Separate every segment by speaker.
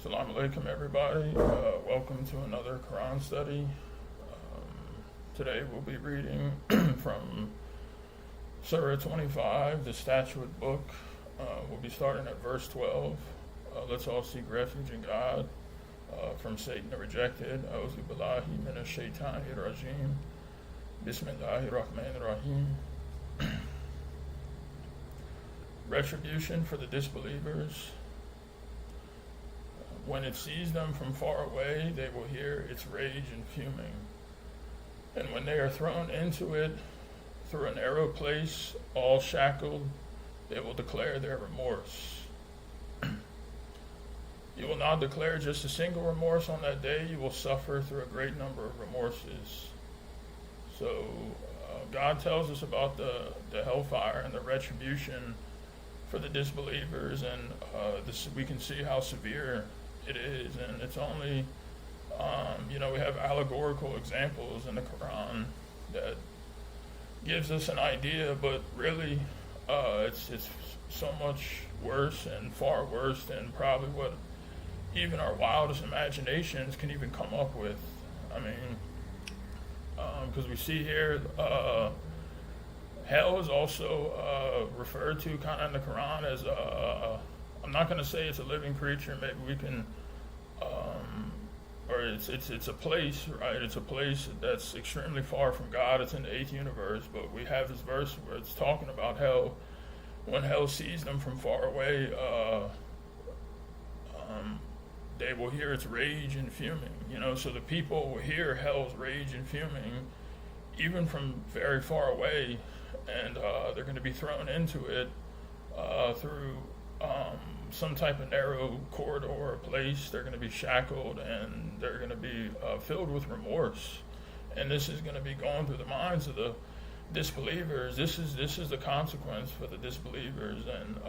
Speaker 1: Assalamu alaikum, everybody. Welcome to another Quran study. Today we'll be reading from Surah 25, the Statuette Book. We'll be starting at verse 12. Let's all seek refuge in God from Satan the rejected. A'udhu billahi minash shaitanir rajim. Bismillahir rahmanir rahim. Retribution for the disbelievers. When it sees them from far away, they will hear its rage and fuming. And when they are thrown into it through a narrow place, all shackled, they will declare their remorse. You will not declare just a single remorse on that day. You will suffer through a great number of remorses. So God tells us about the hellfire and the retribution for the disbelievers, and we can see how severe it is, and it's only, we have allegorical examples in the Quran that gives us an idea, but really, it's so much worse and far worse than probably what even our wildest imaginations can even come up with. I mean, because we see here, hell is also referred to kind of in the Quran as I'm not going to say it's a living creature. Maybe we can, or it's a place, right? It's a place that's extremely far from God. It's in the 8th universe, but we have this verse where it's talking about hell. When hell sees them from far away, they will hear its rage and fuming. So the people will hear hell's rage and fuming, even from very far away, and they're going to be thrown into it through some type of narrow corridor or place. They're going to be shackled, and they're going to be filled with remorse. And this is going to be going through the minds of the disbelievers. This is the consequence for the disbelievers. And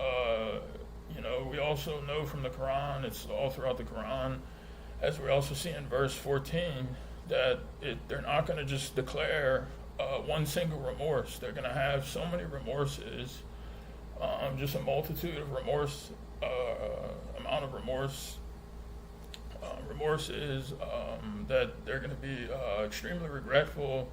Speaker 1: we also know from the Quran, it's all throughout the Quran, as we also see in verse 14, that they're not going to just declare one single remorse. They're going to have so many remorses, just a multitude of amount of remorses, that they're going to be extremely regretful.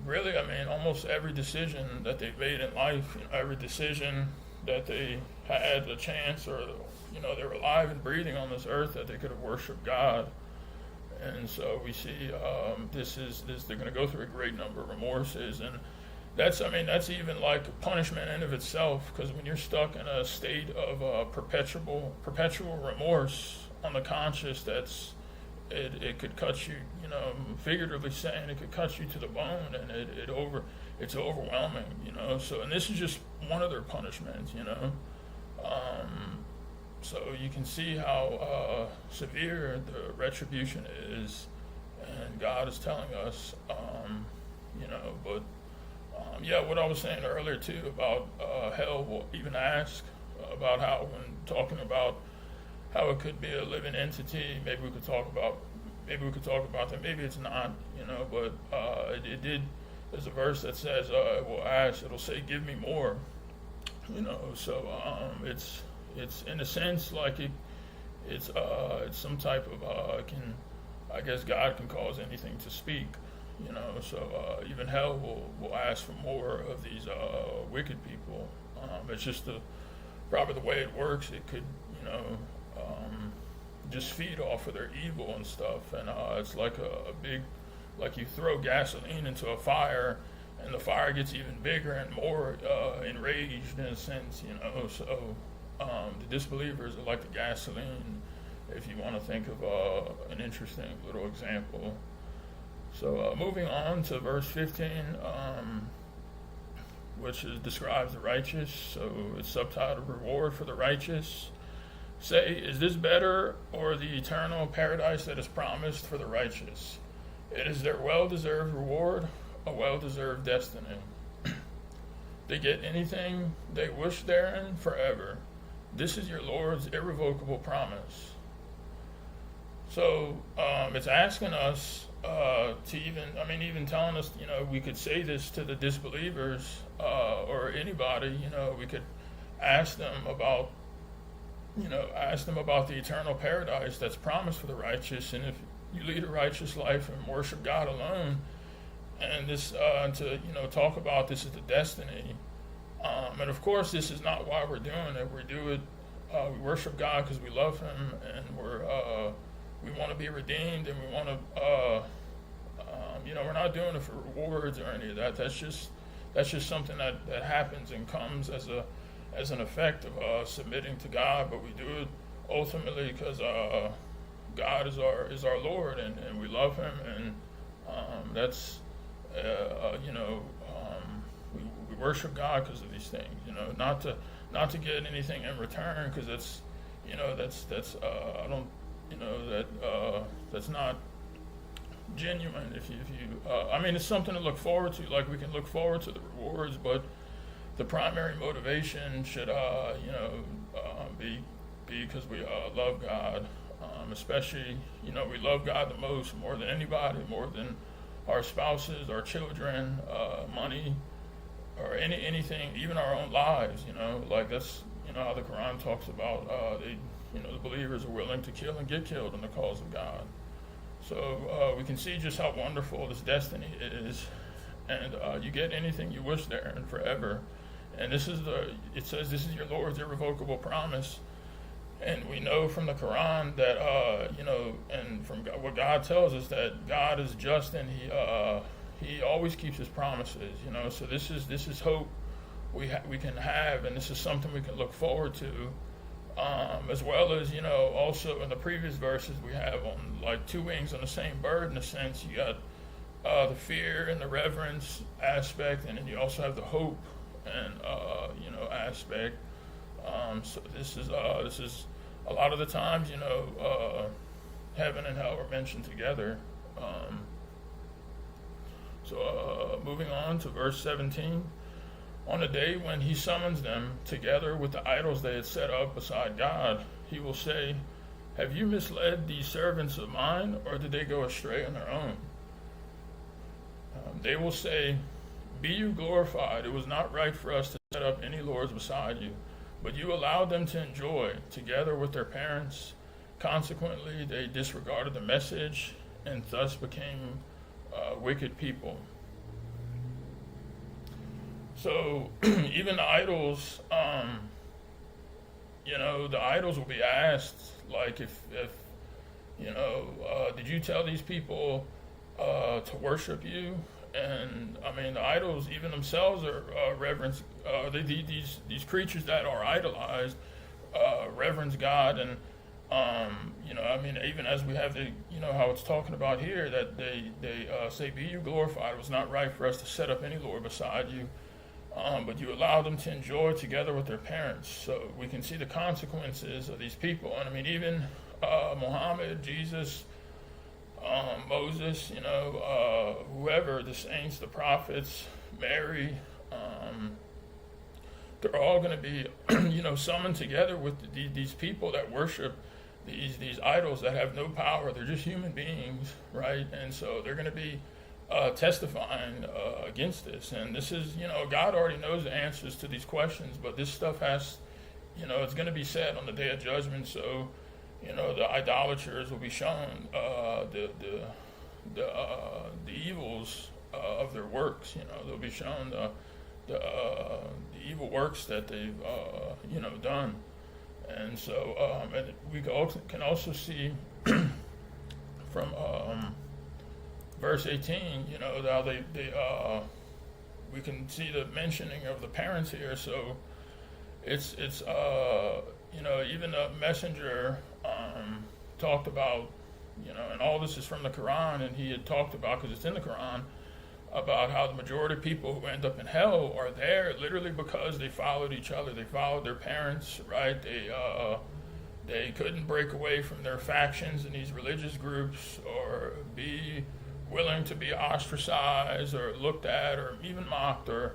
Speaker 1: Really, almost every decision that they've made in life, every decision that they had a chance, or they were alive and breathing on this earth, that they could have worshipped God. And so we see they're going to go through a great number of remorses, and that's even like a punishment in and of itself, because when you're stuck in a state of perpetual remorse on the conscious, it could cut you, figuratively saying, it could cut you to the bone, and it's overwhelming, So, and this is just one of their punishments, So you can see how severe the retribution is, and God is telling us, what I was saying earlier too about hell will even ask about how, when talking about how it could be a living entity, maybe we could talk about that. Maybe it's not, but it did. There's a verse that says it will ask. It'll say, "Give me more," So it's in a sense like it's some type of I guess God can cause anything to speak, So even hell will ask for more of these wicked people. It's just probably the way it works. It could just feed off of their evil and stuff, and it's like a big, like you throw gasoline into a fire, and the fire gets even bigger and more enraged in a sense, So the disbelievers are like the gasoline, if you want to think of an interesting little example. So moving on to verse 15, which describes the righteous. So it's subtitled "Reward for the Righteous." Say, is this better, or the eternal paradise that is promised for the righteous? It is their well-deserved reward, a well-deserved destiny. They get anything they wish therein forever. This is your Lord's irrevocable promise. So it's asking us to even telling us, we could say this to the disbelievers or anybody, we could ask them about asked them about the eternal paradise that's promised for the righteous, and if you lead a righteous life and worship God alone, and this to talk about this is the destiny, and of course this is not why we're doing it. We do it, we worship God because we love Him, and we want to be redeemed, and we want to we're not doing it for rewards or any of that. That's just something that happens and comes as an effect of submitting to God. But we do it ultimately because God is our Lord, and we love Him, and that's we worship God because of these things. Not to get anything in return, because that's I don't that's not genuine. If you it's something to look forward to. Like, we can look forward to the rewards, but the primary motivation should be because we love God, especially we love God the most, more than anybody, more than our spouses, our children, money, or anything, even our own lives. Like, that's how the Quran talks about the believers are willing to kill and get killed in the cause of God. So we can see just how wonderful this destiny is, and you get anything you wish there and forever. And it says this is your Lord's irrevocable promise, and we know from the Quran that and from God, what God tells us, that God is just, and He always keeps His promises. So this is hope we can have, and this is something we can look forward to. As well as, also in the previous verses, we have on like two wings on the same bird, in a sense. You got the fear and the reverence aspect, and then you also have the hope and aspect. So this is a lot of the times, heaven and hell are mentioned together. Moving on to verse 17. On the day when He summons them together with the idols they had set up beside God, He will say, "Have you misled these servants of mine, or did they go astray on their own?" They will say, "Be you glorified. It was not right for us to set up any lords beside you, but you allowed them to enjoy together with their parents. Consequently, they disregarded the message and thus became wicked people." So even the idols, the idols will be asked, like, if did you tell these people to worship you? And the idols even themselves are reverence. These creatures that are idolized reverence God, and even as we have the how it's talking about here, that they say, "Be you glorified. It was not right for us to set up any Lord beside you. But you allow them to enjoy together with their parents." So we can see the consequences of these people. And even Muhammad, Jesus, Moses, whoever, the saints, the prophets, Mary, they're all going to be, summoned together with these people that worship these idols that have no power. They're just human beings, right? And so they're going to be testifying against this. And this is, God already knows the answers to these questions, but this stuff has, it's going to be said on the day of judgment. So, the idolaters will be shown the evils of their works. They'll be shown the evil works that they've done. And so and we can also see from verse 18, how they we can see the mentioning of the parents here. So it's even the messenger talked about, and all this is from the Quran, and he had talked about, because it's in the Quran, about how the majority of people who end up in hell are there literally because they followed each other. They followed their parents, right? They couldn't break away from their factions in these religious groups, or be willing to be ostracized or looked at or even mocked, or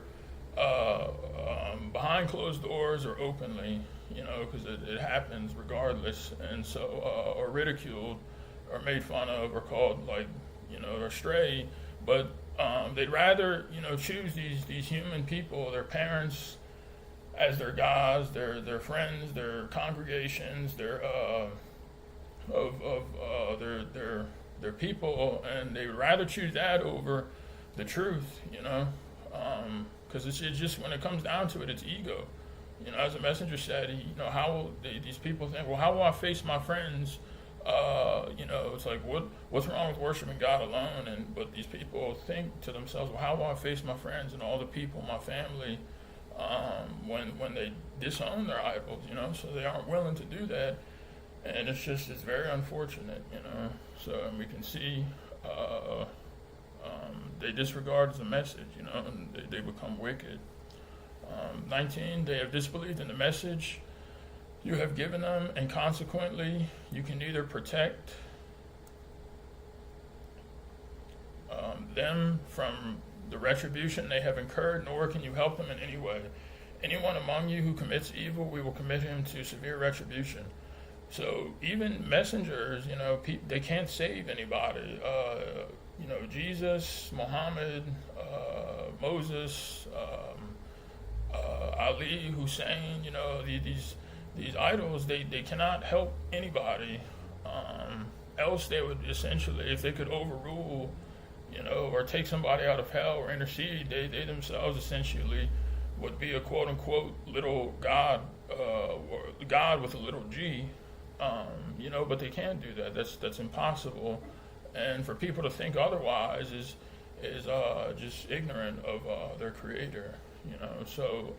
Speaker 1: behind closed doors or openly, because it happens regardless. And so, or ridiculed or made fun of or called, like, astray. But they'd rather, choose these human people, their parents, as their gods, their friends, their congregations, their people, and they would rather choose that over the truth, because it's just when it comes down to it, it's ego. As the messenger said, how will these people think? Well, how will I face my friends? It's like what's wrong with worshiping God alone? But these people think to themselves, well, how will I face my friends and all the people, my family, when they disown their idols? So they aren't willing to do that, and it's very unfortunate. So we can see they disregard the message, and they become wicked. 19, they have disbelieved in the message you have given them, and consequently, you can neither protect them from the retribution they have incurred, nor can you help them in any way. Anyone among you who commits evil, we will commit him to severe retribution. So even messengers, they can't save anybody. Jesus, Muhammad, Moses, Ali, Hussein, these idols, they cannot help anybody. Else they would essentially, if they could overrule, or take somebody out of hell or intercede, they themselves essentially would be a quote unquote little God, or God with a little G. But they can't do that. That's impossible. And for people to think otherwise is just ignorant of their Creator. So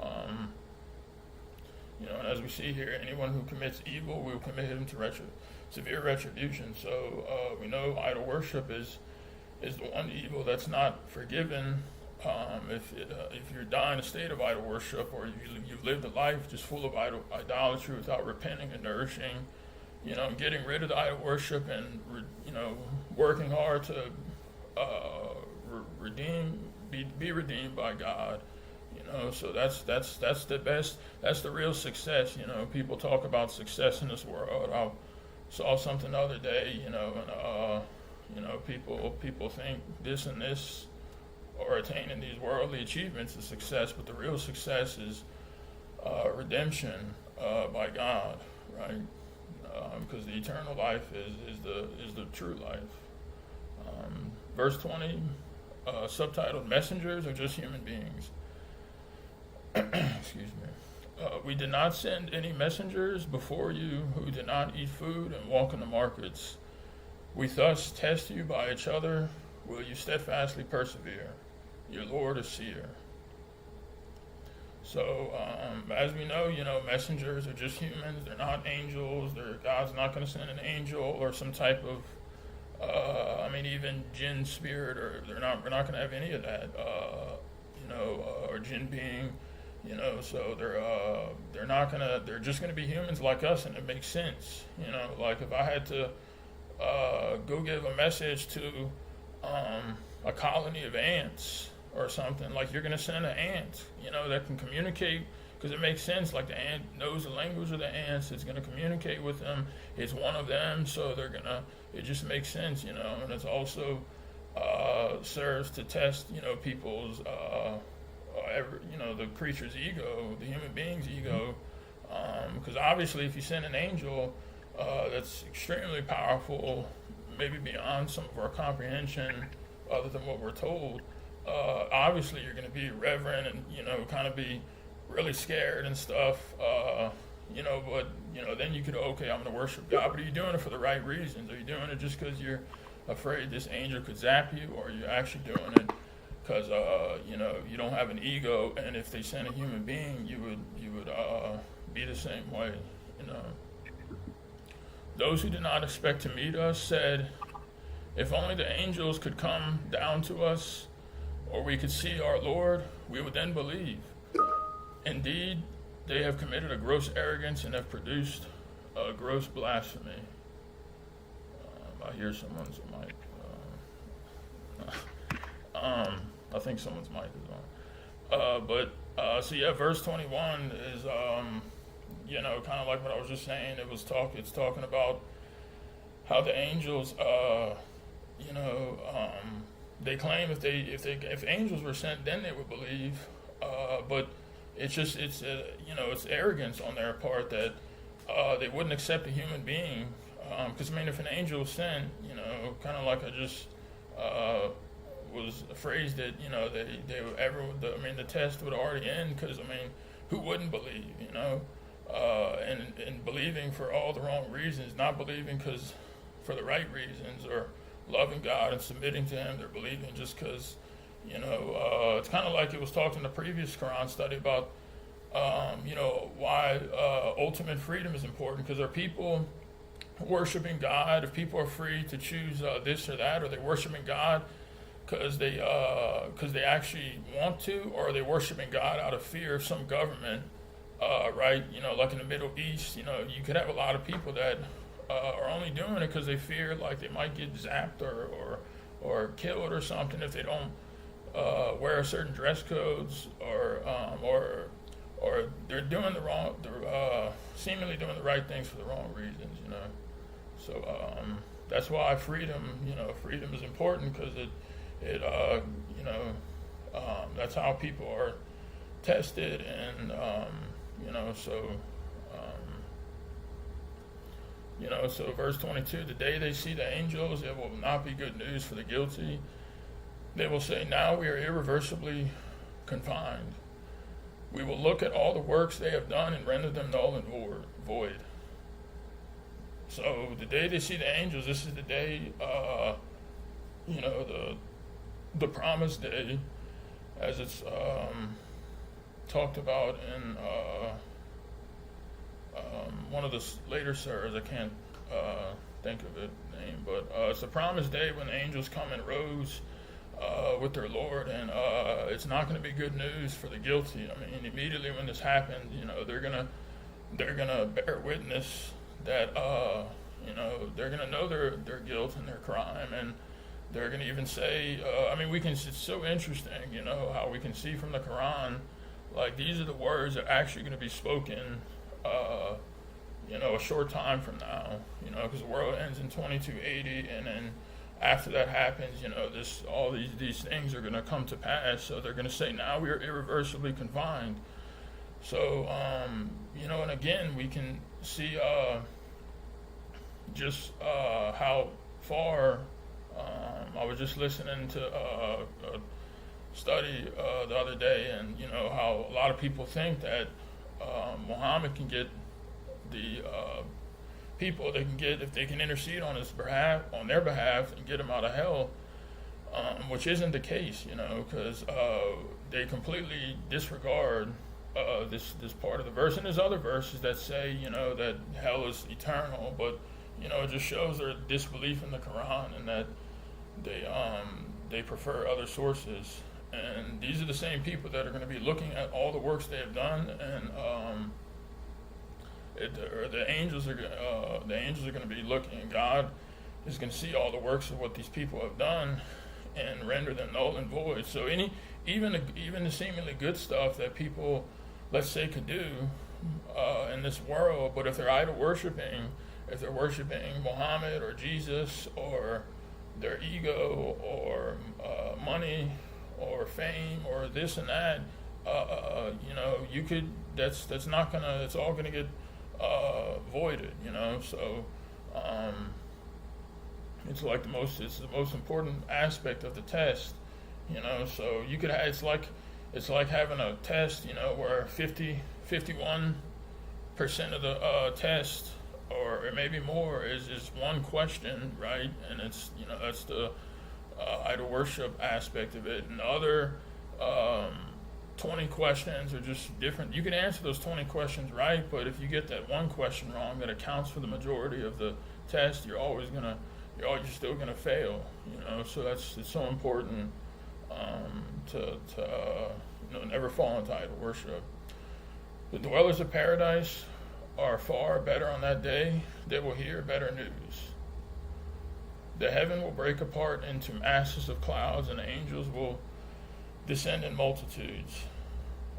Speaker 1: and as we see here, anyone who commits evil, we will commit him to severe retribution. So we know idol worship is the one evil that's not forgiven. If you die in a state of idol worship, or you've lived a life just full of idolatry without repenting and nourishing, getting rid of the idol worship and working hard to be redeemed by God. So that's the best. That's the real success. People talk about success in this world. I saw something the other day. And people think this and this, or attaining these worldly achievements is success, but the real success is redemption by God, right? Because the eternal life is the true life. Verse 20, subtitled "Messengers are just human beings." Excuse me. We did not send any messengers before you who did not eat food and walk in the markets. We thus test you by each other. Will you steadfastly persevere? Your Lord is seer. So, as we know, messengers are just humans. They're not angels. God's not going to send an angel or some type of, even jinn spirit, or we're not going to have any of that, or jinn being. So they're just gonna be humans like us, and it makes sense. Like if I had to go give a message to a colony of ants or something, like you're gonna send an ant, that can communicate, because it makes sense. Like the ant knows the language of the ants, it's gonna communicate with them. It's one of them, so it just makes sense, and it's also serves to test, people's. The creature's ego, the human being's ego, because obviously if you send an angel that's extremely powerful, maybe beyond some of our comprehension other than what we're told, obviously you're going to be reverent and kind of be really scared and stuff, but then you could, okay, I'm going to worship God, but are you doing it for the right reasons? Are you doing it just because you're afraid this angel could zap you, or are you actually doing it because you don't have an ego, and if they sent a human being, you would be the same way. Those who did not expect to meet us said, "If only the angels could come down to us, or we could see our Lord, we would then believe." Indeed, they have committed a gross arrogance and have produced a gross blasphemy. I hear someone's mic. I think someone's mic is on. Verse 21 is, kind of like what I was just saying. It's talking about how the angels, they claim if angels were sent, then they would believe. But it's just it's arrogance on their part that they wouldn't accept a human being. Because I mean, if an angel sinned, kind of like I just was phrased that they would the test would already end. Because I mean, who wouldn't believe? And believing for all the wrong reasons, not believing because for the right reasons, or loving God and submitting to Him. They're believing just because, it's kind of like it was talked in the previous Quran study about, why ultimate freedom is important. Because are people worshiping God? If people are free to choose this or that, are they worshiping God because they actually want to, or are they worshiping God out of fear of some government? Right? Like in the Middle East, you could have a lot of people that are only doing it because they fear like they might get zapped or killed or something if they don't wear certain dress codes, or they're doing seemingly doing the right things for the wrong reasons. So that's why freedom is important, because that's how people are tested, and so verse 22, the day they see the angels, it will not be good news for the guilty. They will say, now we are irreversibly confined. We will look at all the works they have done and render them null and void. So the day they see the angels, this is the day, the promised day, as it's talked about in one of the later surahs. I can't think of it name, but it's the promised day when the angels come in rows with their Lord, and it's not going to be good news for the guilty. I mean, immediately when this happens, they're gonna bear witness that they're gonna know their guilt and their crime, and they're gonna even say, it's so interesting, how we can see from the Quran, like these are the words that are actually going to be spoken, a short time from now, because the world ends in 2280, and then after that happens, all these things are going to come to pass. So they're going to say, now we are irreversibly confined. So, and again, we can see just how far. I was just listening to a study the other day, and how a lot of people think that Muhammad can get the people they can get if they can intercede on their behalf and get them out of hell, which isn't the case, because they completely disregard this part of the verse. And there's other verses that say that hell is eternal, but it just shows their disbelief in the Quran, and that they prefer other sources. And these are the same people that are going to be looking at all the works they have done, and the angels are going to be looking, and God is going to see all the works of what these people have done and render them null and void. So even the seemingly good stuff that people, let's say, could do in this world, but if they're idol worshiping, if they're worshiping Muhammad or Jesus or their ego or money or fame or this and that, that's not gonna, it's all gonna get voided, so it's the most important aspect of the test, so you could have, it's like having a test, where 51% of the test, or maybe more, is just one question, right? And it's, that's the idol worship aspect of it. And the other 20 questions are just different. You can answer those 20 questions right, but if you get that one question wrong that accounts for the majority of the test, you're still gonna fail, so it's so important to never fall into idol worship. The dwellers of paradise are far better on that day. They will hear better news. The heaven will break apart into masses of clouds, and the angels will descend in multitudes.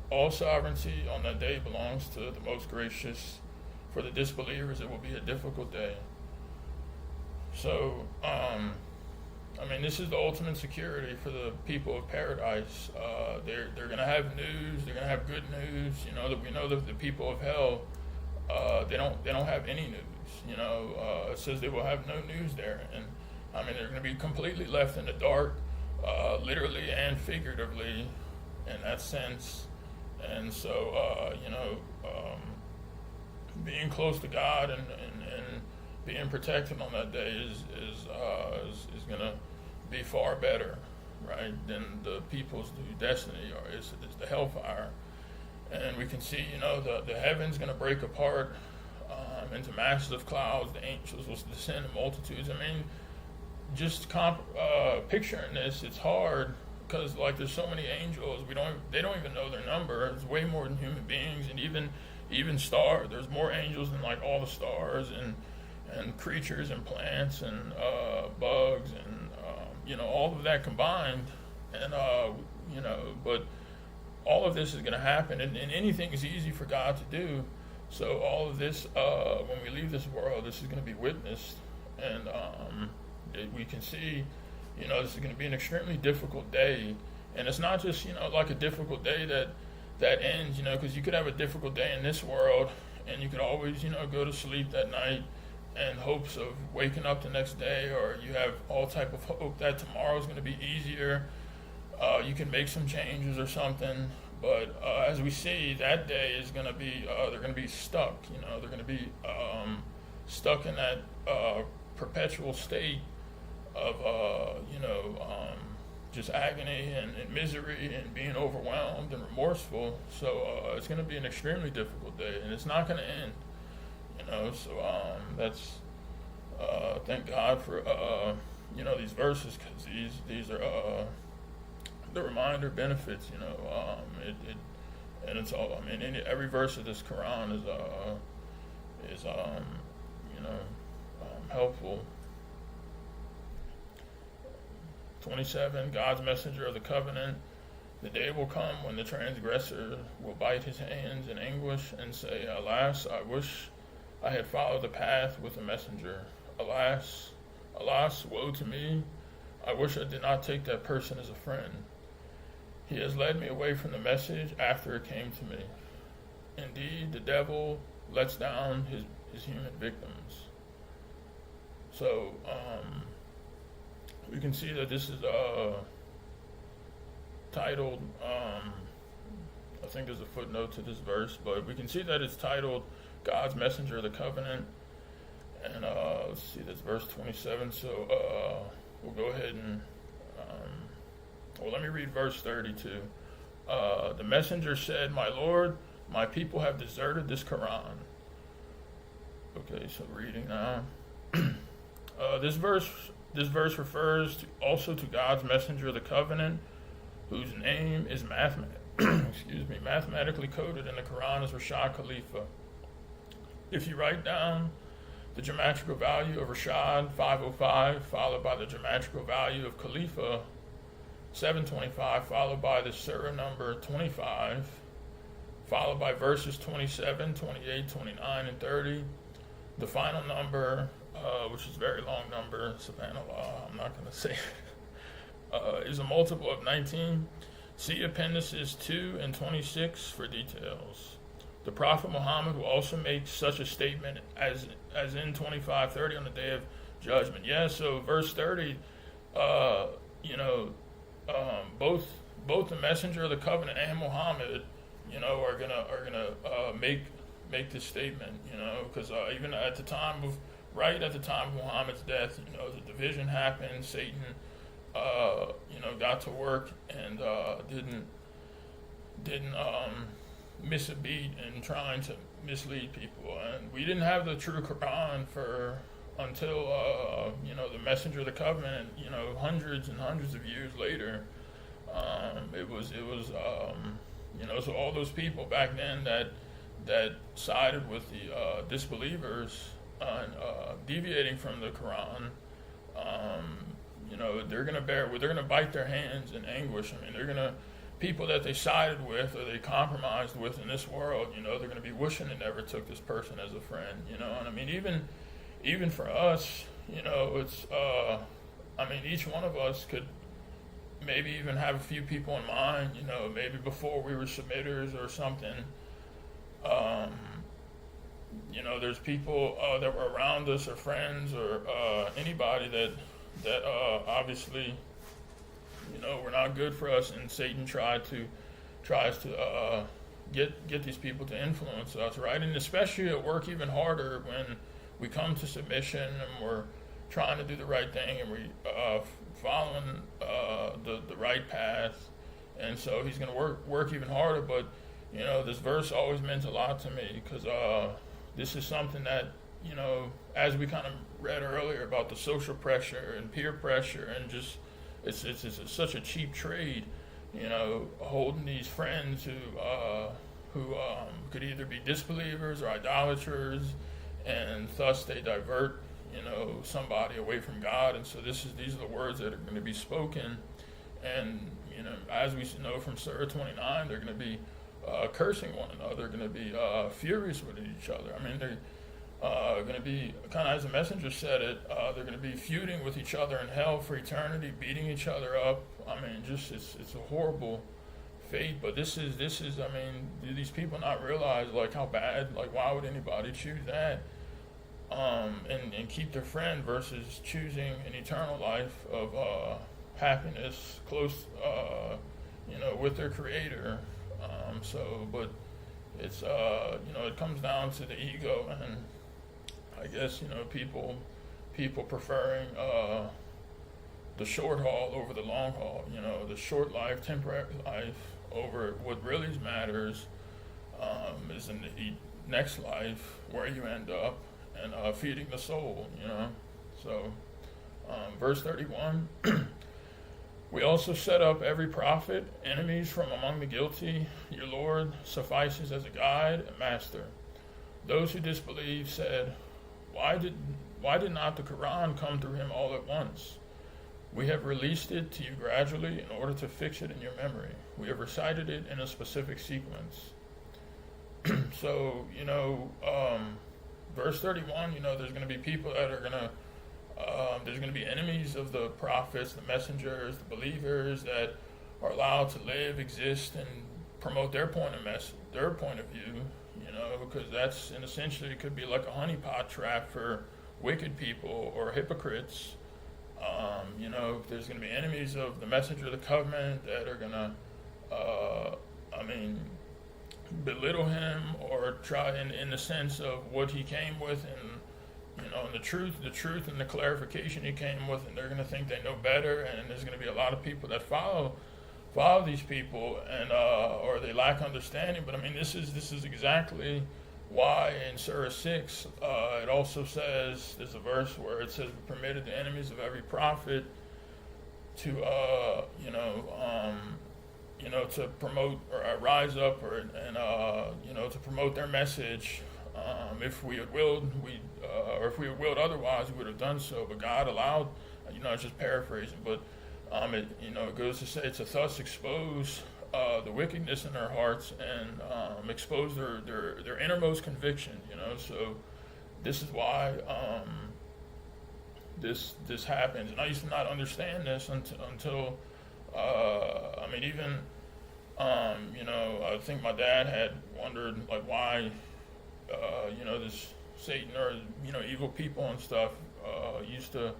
Speaker 1: All sovereignty on that day belongs to the most gracious. For the disbelievers, it will be a difficult day. So, I mean, this is the ultimate security for the people of paradise. They're going to have news. They're going to have good news. That we know that the people of hell, they don't have any news. It says they will have no news there, and I mean they're going to be completely left in the dark, literally and figuratively, in that sense. And so, being close to God and being protected on that day is going to be far better, right, than the people's destiny or is the hellfire. And we can see, the heaven's going to break apart into massive clouds. The angels will descend in multitudes. I mean, just picturing this, it's hard because there's so many angels. They don't even know their number. It's way more than human beings, and even stars. There's more angels than all the stars and creatures and plants and bugs and all of that combined. And but all of this is going to happen, and anything is easy for God to do. So all of this, when we leave this world, this is going to be witnessed, and we can see, this is going to be an extremely difficult day. And it's not just, like a difficult day that ends, because you could have a difficult day in this world, and you could always, go to sleep that night in hopes of waking up the next day, or you have all type of hope that tomorrow is going to be easier. You can make some changes or something. But as we see, that day is going to be, they're going to be stuck, they're going to be stuck in that perpetual state of, just agony and misery and being overwhelmed and remorseful. So it's going to be an extremely difficult day, and it's not going to end, So that's, thank God for, these verses, because these are, the reminder benefits, and it's all. I mean, every verse of this Quran is helpful. 27. God's messenger of the covenant. The day will come when the transgressor will bite his hands in anguish and say, "Alas, I wish I had followed the path with the messenger. Alas, alas, woe to me! I wish I did not take that person as a friend. He has led me away from the message after it came to me. Indeed, the devil lets down his human victims." So, we can see that this is titled, I think there's a footnote to this verse, but we can see that it's titled God's Messenger of the Covenant. And let's see, that's verse 27. So we'll go ahead and let me read verse 32. The messenger said, "My Lord, my people have deserted this Quran." Okay, so reading now. This verse refers also to God's messenger of the covenant, whose name is mathematically coded in the Quran as Rashad Khalifa. If you write down the geometrical value of Rashad, 505, followed by the geometrical value of Khalifa, 725, followed by the surah number 25, followed by verses 27, 28, 29, and 30. The final number, which is a very long number, subhanAllah, I'm not going to say is a multiple of 19. See appendices 2 and 26 for details. The Prophet Muhammad will also make such a statement as in 25:30 on the Day of Judgment. Yeah, so verse 30, both the Messenger of the Covenant and Muhammad, are gonna make this statement, because even at the time of Muhammad's death, the division happened. Satan, got to work and didn't miss a beat in trying to mislead people. And we didn't have the true Quran until the Messenger of the Covenant, hundreds and hundreds of years later. It was so all those people back then that sided with the disbelievers and deviating from the Quran, they're gonna bite their hands in anguish. I mean, people that they sided with or they compromised with in this world, they're gonna be wishing they never took this person as a friend, and I mean, even for us, it's I mean, each one of us could maybe even have a few people in mind, maybe before we were submitters or something. Um, there's people that were around us or friends or anybody that obviously, were not good for us, and Satan tries to get these people to influence us, right? And especially at work, even harder when we come to submission and we're trying to do the right thing and we following the right path. And so he's going to work even harder. But this verse always meant a lot to me, because this is something that, as we kind of read earlier about the social pressure and peer pressure, and just it's such a cheap trade, holding these friends who could either be disbelievers or idolaters, and thus they divert somebody away from God. And so these are the words that are going to be spoken. And as we know from Surah 29, they're going to be cursing one another. They're going to be furious with each other. I mean, they're going to be, kind of as the messenger said it, they're going to be feuding with each other in hell for eternity, beating each other up. I mean, just it's a horrible fate. But this is I mean, do these people not realize like how bad? Like, why would anybody choose that? And keep their friend versus choosing an eternal life of happiness close, with their Creator. But it's it comes down to the ego, and I guess people preferring the short haul over the long haul. The short life, temporary life over what really matters is in the next life, where you end up, and feeding the soul. So verse 31. We also set up every prophet, enemies from among the guilty. Your Lord suffices as a guide and master. Those who disbelieve said, Why did not the Quran come through him all at once? We have released it to you gradually in order to fix it in your memory. We have recited it in a specific sequence. So, verse 31, there's going to be people that are going to there's going to be enemies of the prophets, the messengers, the believers that are allowed to live, exist, and promote their point of view. Because that's, and essentially it could be like a honeypot trap for wicked people or hypocrites. There's going to be enemies of the messenger of the covenant that are going to, belittle him or try in the sense of what he came with, and and the truth and the clarification he came with, and they're going to think they know better, and there's going to be a lot of people that follow these people, and or they lack understanding. But I mean, this is exactly why in Surah 6 it also says, there's a verse where it says, we permitted the enemies of every prophet to to promote or rise up or to promote their message. If we had willed, or if we had willed otherwise, we would have done so. But God allowed, it's just paraphrasing, but it goes to say it's to thus expose the wickedness in their hearts, and expose their innermost conviction. So this is why this happens. And I used to not understand this until I think my dad had wondered like why. This Satan or evil people and stuff used to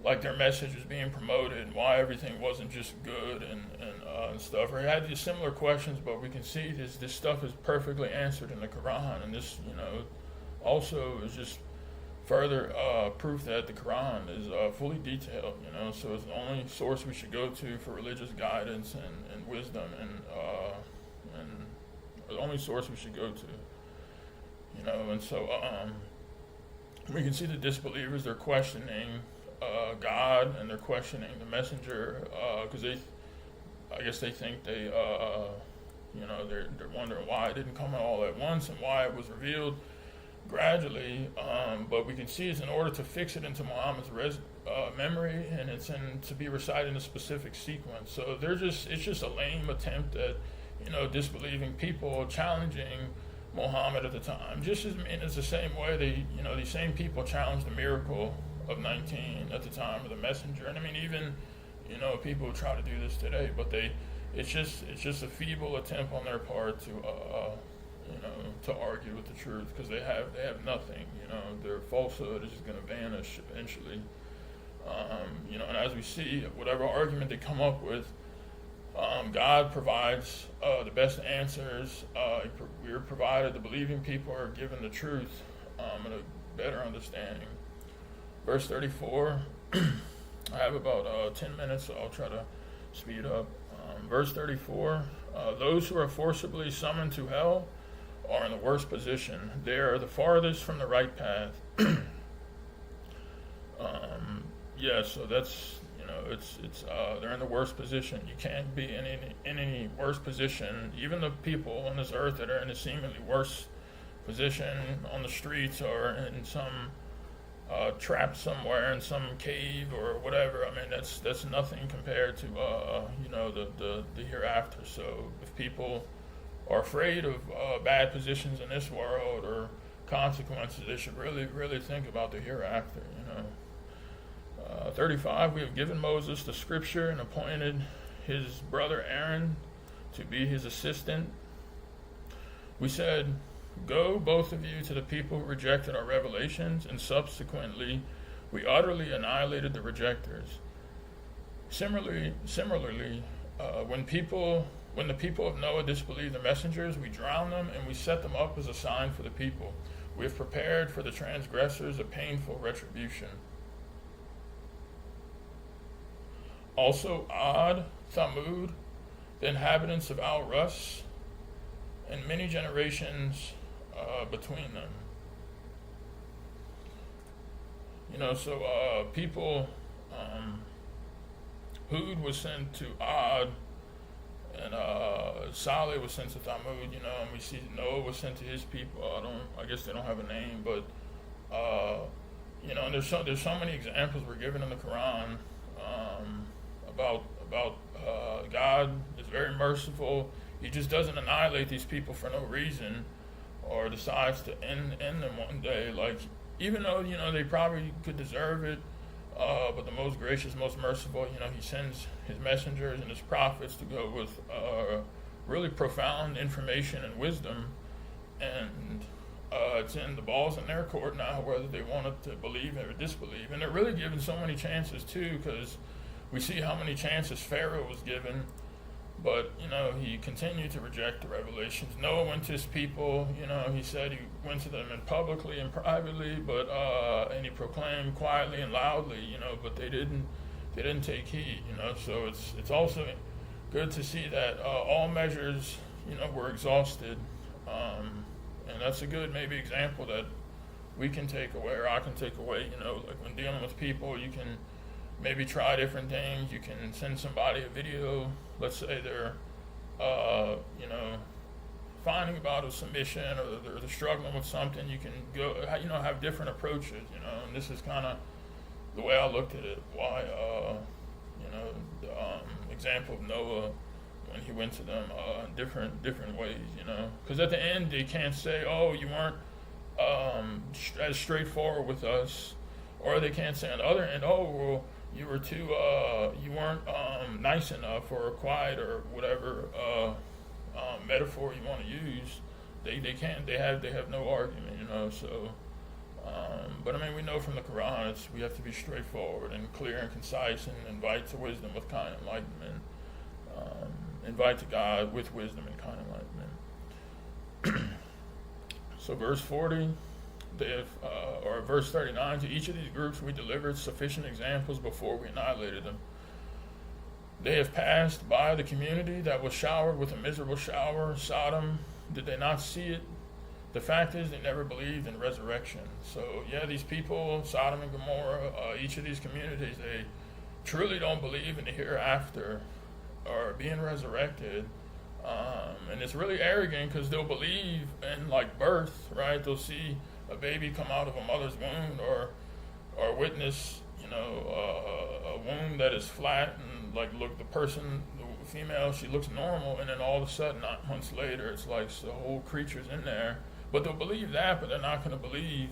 Speaker 1: like their message was being promoted, and why everything wasn't just good and stuff. Or he had these similar questions, but we can see this stuff is perfectly answered in the Quran, and this also is just further proof that the Quran is fully detailed. So it's the only source we should go to for religious guidance and wisdom, and the only source we should go to. And so we can see the disbelievers, they're questioning God, and they're questioning the messenger, because I guess they think they're wondering why it didn't come all at once and why it was revealed gradually. But we can see it's in order to fix it into Muhammad's memory, and it's to be recited in a specific sequence. So it's just a lame attempt at disbelieving people, challenging Muhammad at the time. Just as it's the same way these same people challenged the miracle of 19 at the time of the messenger. And I mean, even, people try to do this today, but it's just a feeble attempt on their part to argue with the truth, because they have nothing. Their falsehood is just going to vanish eventually. And as we see, whatever argument they come up with, God provides the best answers. We're provided, the believing people are given the truth and a better understanding. Verse 34, I have about 10 minutes, so I'll try to speed up. Verse 34, those who are forcibly summoned to hell are in the worst position. They are the farthest from the right path. So that's, they're in the worst position. You can't be in any worse position. Even the people on this earth that are in a seemingly worse position on the streets or in some trapped somewhere in some cave or whatever. I mean, that's nothing compared to the hereafter. So if people are afraid of bad positions in this world or consequences, they should really think about the hereafter. 35, we have given Moses the scripture and appointed his brother Aaron to be his assistant. We said, "Go, both of you, to the people who rejected our revelations," and subsequently, we utterly annihilated the rejectors. Similarly, when the people of Noah disbelieved the messengers, we drowned them and we set them up as a sign for the people. We have prepared for the transgressors a painful retribution. Also Ad, Thamud, the inhabitants of Al-Rus, and many generations between them. People, Hud was sent to Ad, and Saleh was sent to Thamud, and we see Noah was sent to his people. I guess they don't have a name, but and there's so many examples we're given in the Quran about God is very merciful. He just doesn't annihilate these people for no reason, or decides to end them one day. Like, even though they probably could deserve it, but the most gracious, most merciful, he sends his messengers and his prophets to go with really profound information and wisdom, and it's in the ball's in their court now whether they wanted to believe or disbelieve. And they're really given so many chances too, because we see how many chances Pharaoh was given, but he continued to reject the revelations. Noah went to his people. He said he went to them publicly and privately, but and he proclaimed quietly and loudly. But they didn't take heed. So it's also good to see that all measures were exhausted, and that's a good maybe example that we can take away, or I can take away. Like when dealing with people, you can maybe try different things. You can send somebody a video. Let's say they're, finding about a submission, or they're struggling with something. You can go, have different approaches, and this is kind of the way I looked at it. Why, the example of Noah when he went to them in different ways, because at the end they can't say, "Oh, you weren't as straightforward with us," or they can't say on the other end, "Oh, well, you were too, you weren't nice enough or quiet," or whatever metaphor you want to use. They can't. They have no argument, So, but I mean, we know from the Quran, we have to be straightforward and clear and concise, and invite to wisdom with kind enlightenment. Invite to God with wisdom and kind enlightenment. So, verse 40. Or verse 39, to each of these groups we delivered sufficient examples before we annihilated them. They have passed by the community that was showered with a miserable shower, Sodom. Did they not see it? The fact is, they never believed in resurrection. So, these people, Sodom and Gomorrah, each of these communities, they truly don't believe in the hereafter or being resurrected. And it's really arrogant, because they'll believe in birth, right? They'll see a baby come out of a mother's womb, or witness, a womb that is flat, and look, the female, she looks normal, and then all of a sudden, 9 months later, it's like the whole creature's in there. But they'll believe that, but they're not going to believe,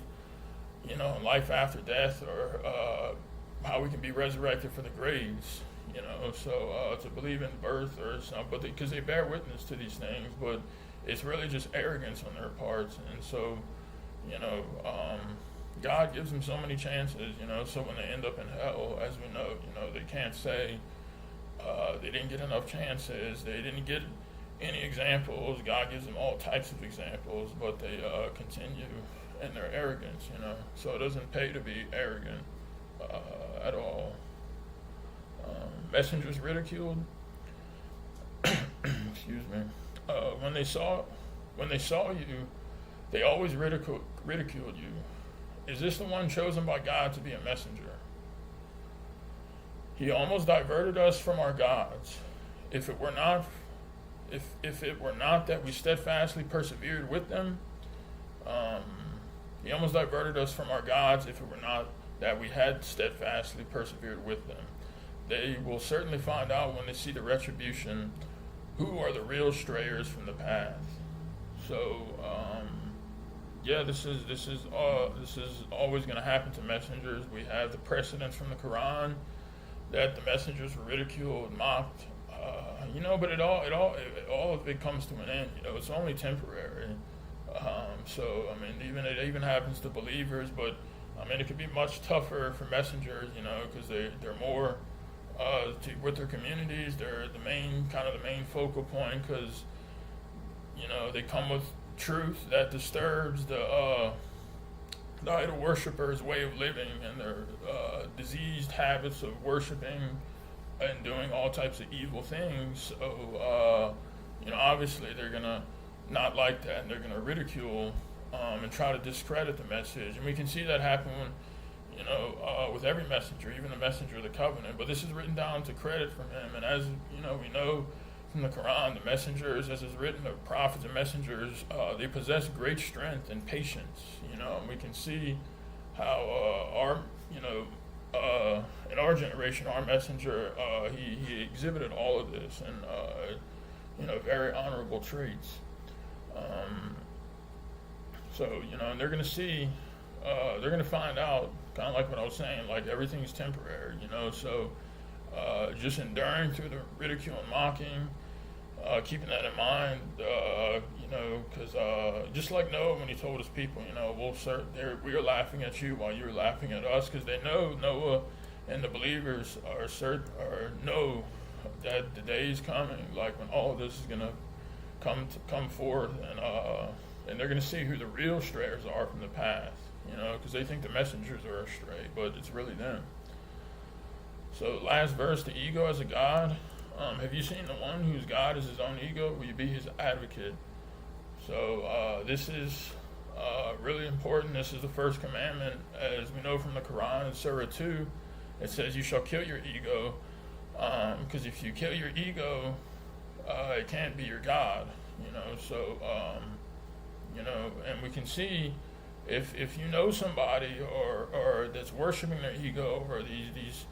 Speaker 1: life after death, or how we can be resurrected for the graves. So to believe in birth or something, but because they bear witness to these things, but it's really just arrogance on their parts. And so, God gives them so many chances, so when they end up in hell, as we know, they can't say they didn't get enough chances, they didn't get any examples. God gives them all types of examples, but they continue in their arrogance, So it doesn't pay to be arrogant at all. Messengers ridiculed. Excuse me. When they saw you, they always ridiculed you. Is this the one chosen by God to be a messenger? He almost diverted us from our gods. If it were not that we steadfastly persevered with them, he almost diverted us from our gods. If it were not that we had steadfastly persevered with them, they will certainly find out when they see the retribution who are the real strayers from the path. So, this is always going to happen to messengers. We have the precedents from the Quran that the messengers were ridiculed, mocked, but all of it comes to an end. It's only temporary. It even happens to believers, but it could be much tougher for messengers, because they're more with their communities. They're the main focal point, because they come with truth that disturbs the idol worshippers' way of living and their diseased habits of worshiping and doing all types of evil things. So obviously they're gonna not like that, and they're gonna ridicule and try to discredit the message. And we can see that happen when with every messenger, even the messenger of the covenant. But this is written down to credit from him. And as we know from the Quran, the messengers, as is written of prophets and messengers, they possess great strength and patience. And we can see how in our generation, our messenger, he exhibited all of this, and very honorable traits. And they're going to see, they're going to find out, kind of like what I was saying, like everything's temporary, so just enduring through the ridicule and mocking, keeping that in mind, because just like Noah, when he told his people, we are laughing at you while you were laughing at us, because they know Noah and the believers know that the day is coming, like when all of this is going to come forth, and they're going to see who the real strayers are from the path, because they think the messengers are astray, but it's really them. So last verse, the ego as a god. Have you seen the one whose God is his own ego? Will you be his advocate? So this is really important. This is the first commandment. As we know from the Quran in Surah 2, it says you shall kill your ego, because if you kill your ego, it can't be your God. So and we can see if somebody or that's worshiping their ego, or these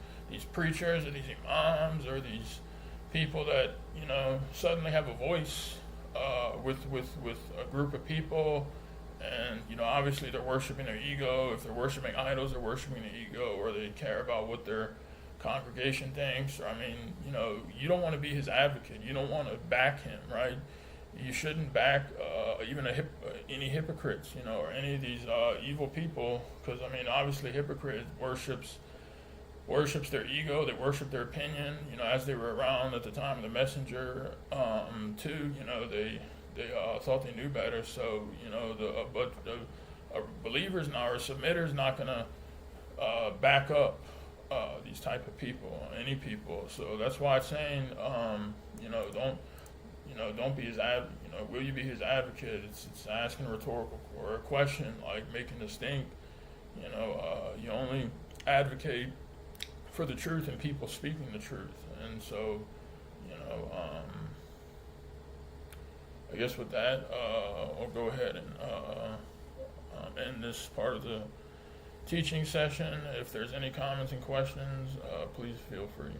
Speaker 1: preachers or these imams or these people that suddenly have a voice with a group of people, and obviously they're worshiping their ego. If they're worshiping idols, they're worshiping their ego, or they care about what their congregation thinks. You don't want to be his advocate. You don't want to back him, right? You shouldn't back even any hypocrites, or any of these evil people, because obviously hypocrite worships their ego. They worship their opinion. As they were around at the time of the messenger, too. They thought they knew better. So but the believers now, or submitters, not gonna back up these type of people, any people. So that's why it's saying, don't be his will you be his advocate? It's asking a rhetorical or a question, like making distinct. You only advocate for the truth and people speaking the truth. And so, I guess with that, I'll go ahead and end this part of the teaching session. If there's any comments and questions, please feel free.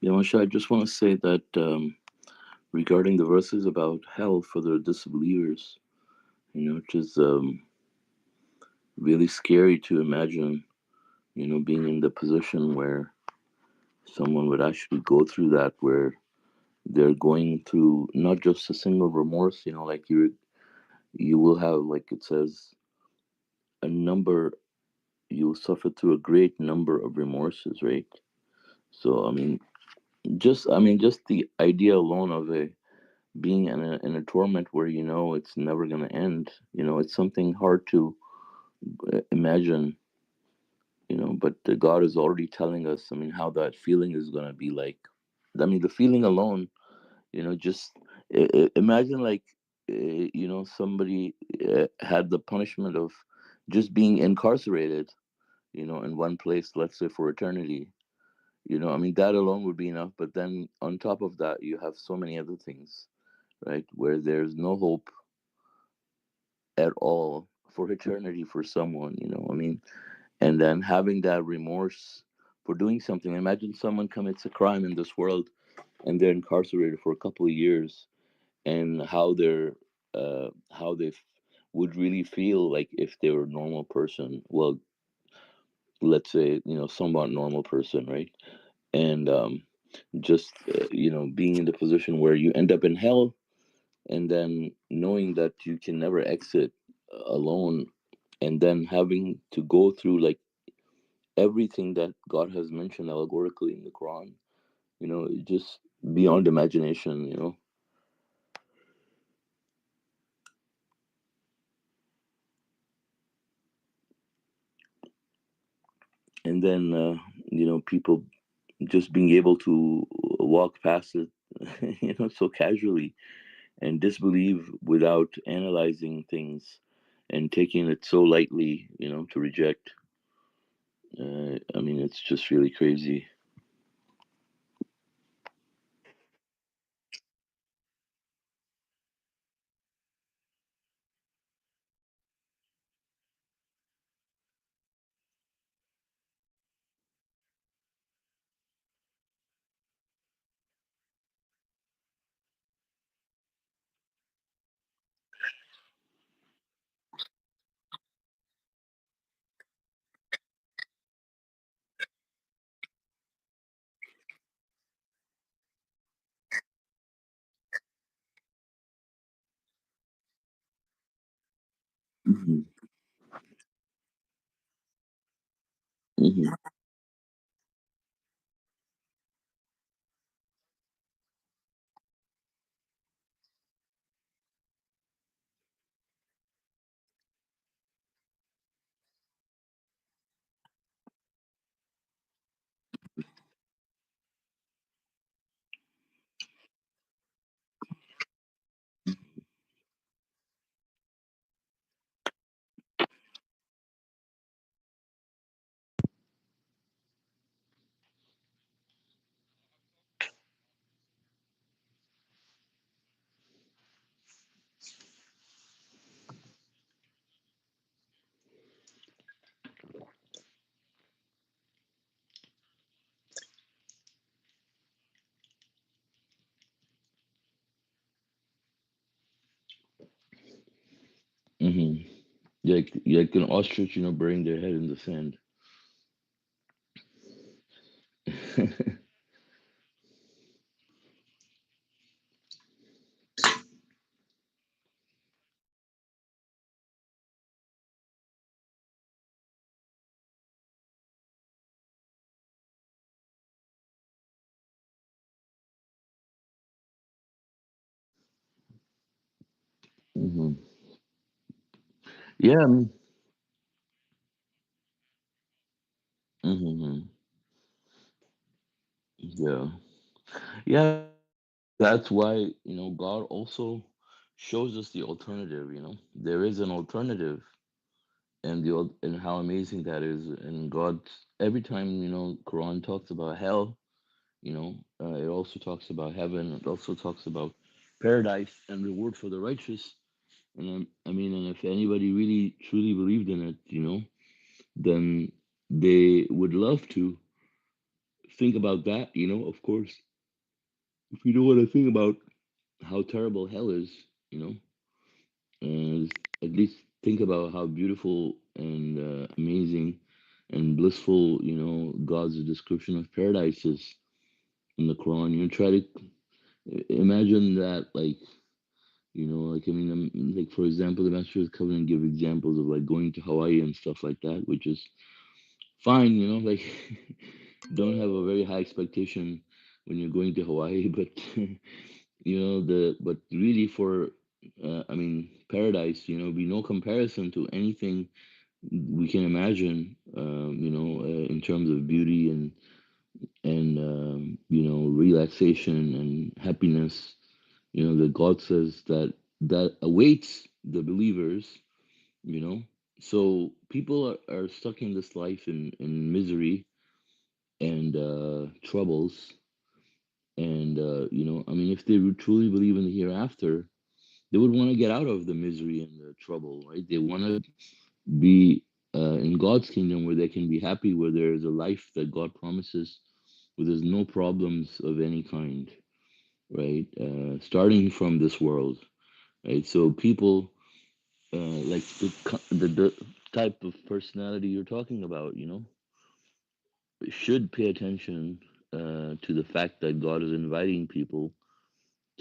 Speaker 2: Yeah, Masha, I just want to say that regarding the verses about hell for the disbelievers, it is really scary to imagine, being in the position where someone would actually go through that, where they're going through not just a single remorse, like you will have, like it says, a number, you will suffer through a great number of remorses, right? So, just the idea alone of a being in a torment where it's never going to end, it's something hard to imagine, but God is already telling us, how that feeling is going to be like. The feeling alone, just imagine, like, somebody had the punishment of just being incarcerated, in one place, let's say for eternity. That alone would be enough, but then on top of that, you have so many other things, right, where there's no hope at all for eternity for someone, and then having that remorse for doing something. Imagine someone commits a crime in this world and they're incarcerated for a couple of years, and how they would really feel like if they were a normal person. Well, let's say, somewhat normal person, right? And just being in the position where you end up in hell, and then knowing that you can never exit alone, and then having to go through, like, everything that God has mentioned allegorically in the Quran, just beyond imagination, and then people just being able to walk past it, so casually, and disbelieve without analyzing things, and taking it so lightly, to reject. It's just really crazy. Hmm. Hmm. Hmm. Like an ostrich, burying their head in the sand. Hmm. Yeah. Hmm. Yeah. Yeah. That's why, God also shows us the alternative. There is an alternative, and how amazing that is. And God, every time, Quran talks about hell, it also talks about heaven. It also talks about paradise and reward for the righteous. And and if anybody really truly believed in it, then they would love to think about that, of course, if you don't want to think about how terrible hell is, you know, and at least think about how beautiful and amazing and blissful, God's description of paradise is in the Quran. Try to imagine that, like, like, I mean, like, for example, the Master's Covenant give examples of like going to Hawaii and stuff like that, which is fine, like, don't have a very high expectation when you're going to Hawaii, but but really for, I mean, paradise, be no comparison to anything we can imagine, in terms of beauty and relaxation and happiness, that God says that awaits the believers, you know. So people are stuck in this life in misery and troubles, and I mean, if they would truly believe in the hereafter, they would want to get out of the misery and the trouble, right? They want to be in God's kingdom where they can be happy, where there is a life that God promises, where there's no problems of any kind, right? Starting from this world, right? So people, like the type of personality you're talking about, should pay attention to the fact that God is inviting people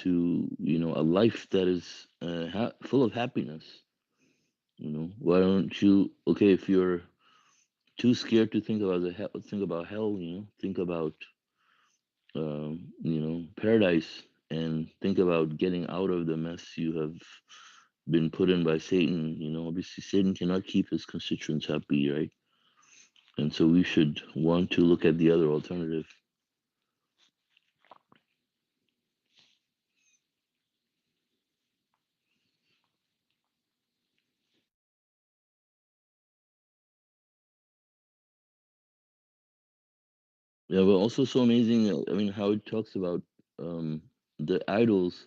Speaker 2: to, a life that is full of happiness. Why don't you? Okay, if you're too scared to think about think about hell, think about paradise, and think about getting out of the mess you have been put in by Satan. Obviously Satan cannot keep his constituents happy, right? And so we should want to look at the other alternative. Yeah, but also so amazing. I mean, how it talks about um, the idols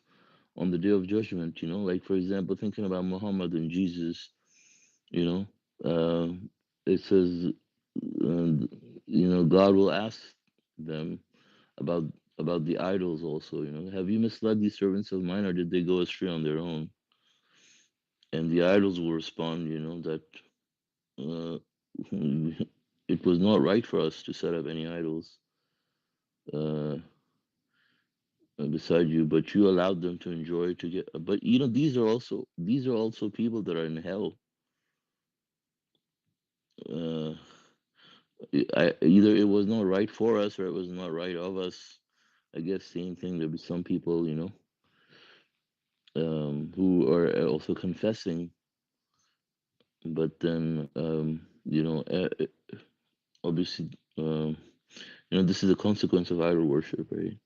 Speaker 2: on the day of judgment. Like, for example, thinking about Muhammad and Jesus. You know, uh, it says, God will ask them about the idols also. Have you misled these servants of mine, or did they go astray on their own? And the idols will respond, that uh, it was not right for us to set up any idols uh, beside you, but you allowed them to enjoy to get. But these are also people that are in hell. Uh, either it was not right for us or it was not right of us. I guess same thing. There'll be some people, who are also confessing, but then, obviously, this is a consequence of idol worship, right?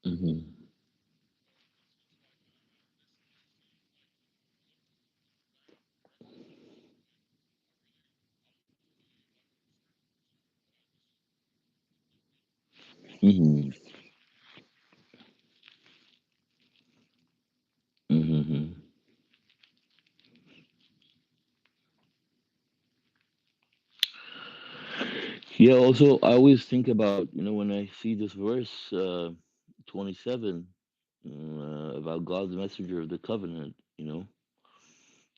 Speaker 2: Mhm. Mhm. Mhm. Yeah. Also, I always think about, when I see this verse 27 about God's messenger of the covenant.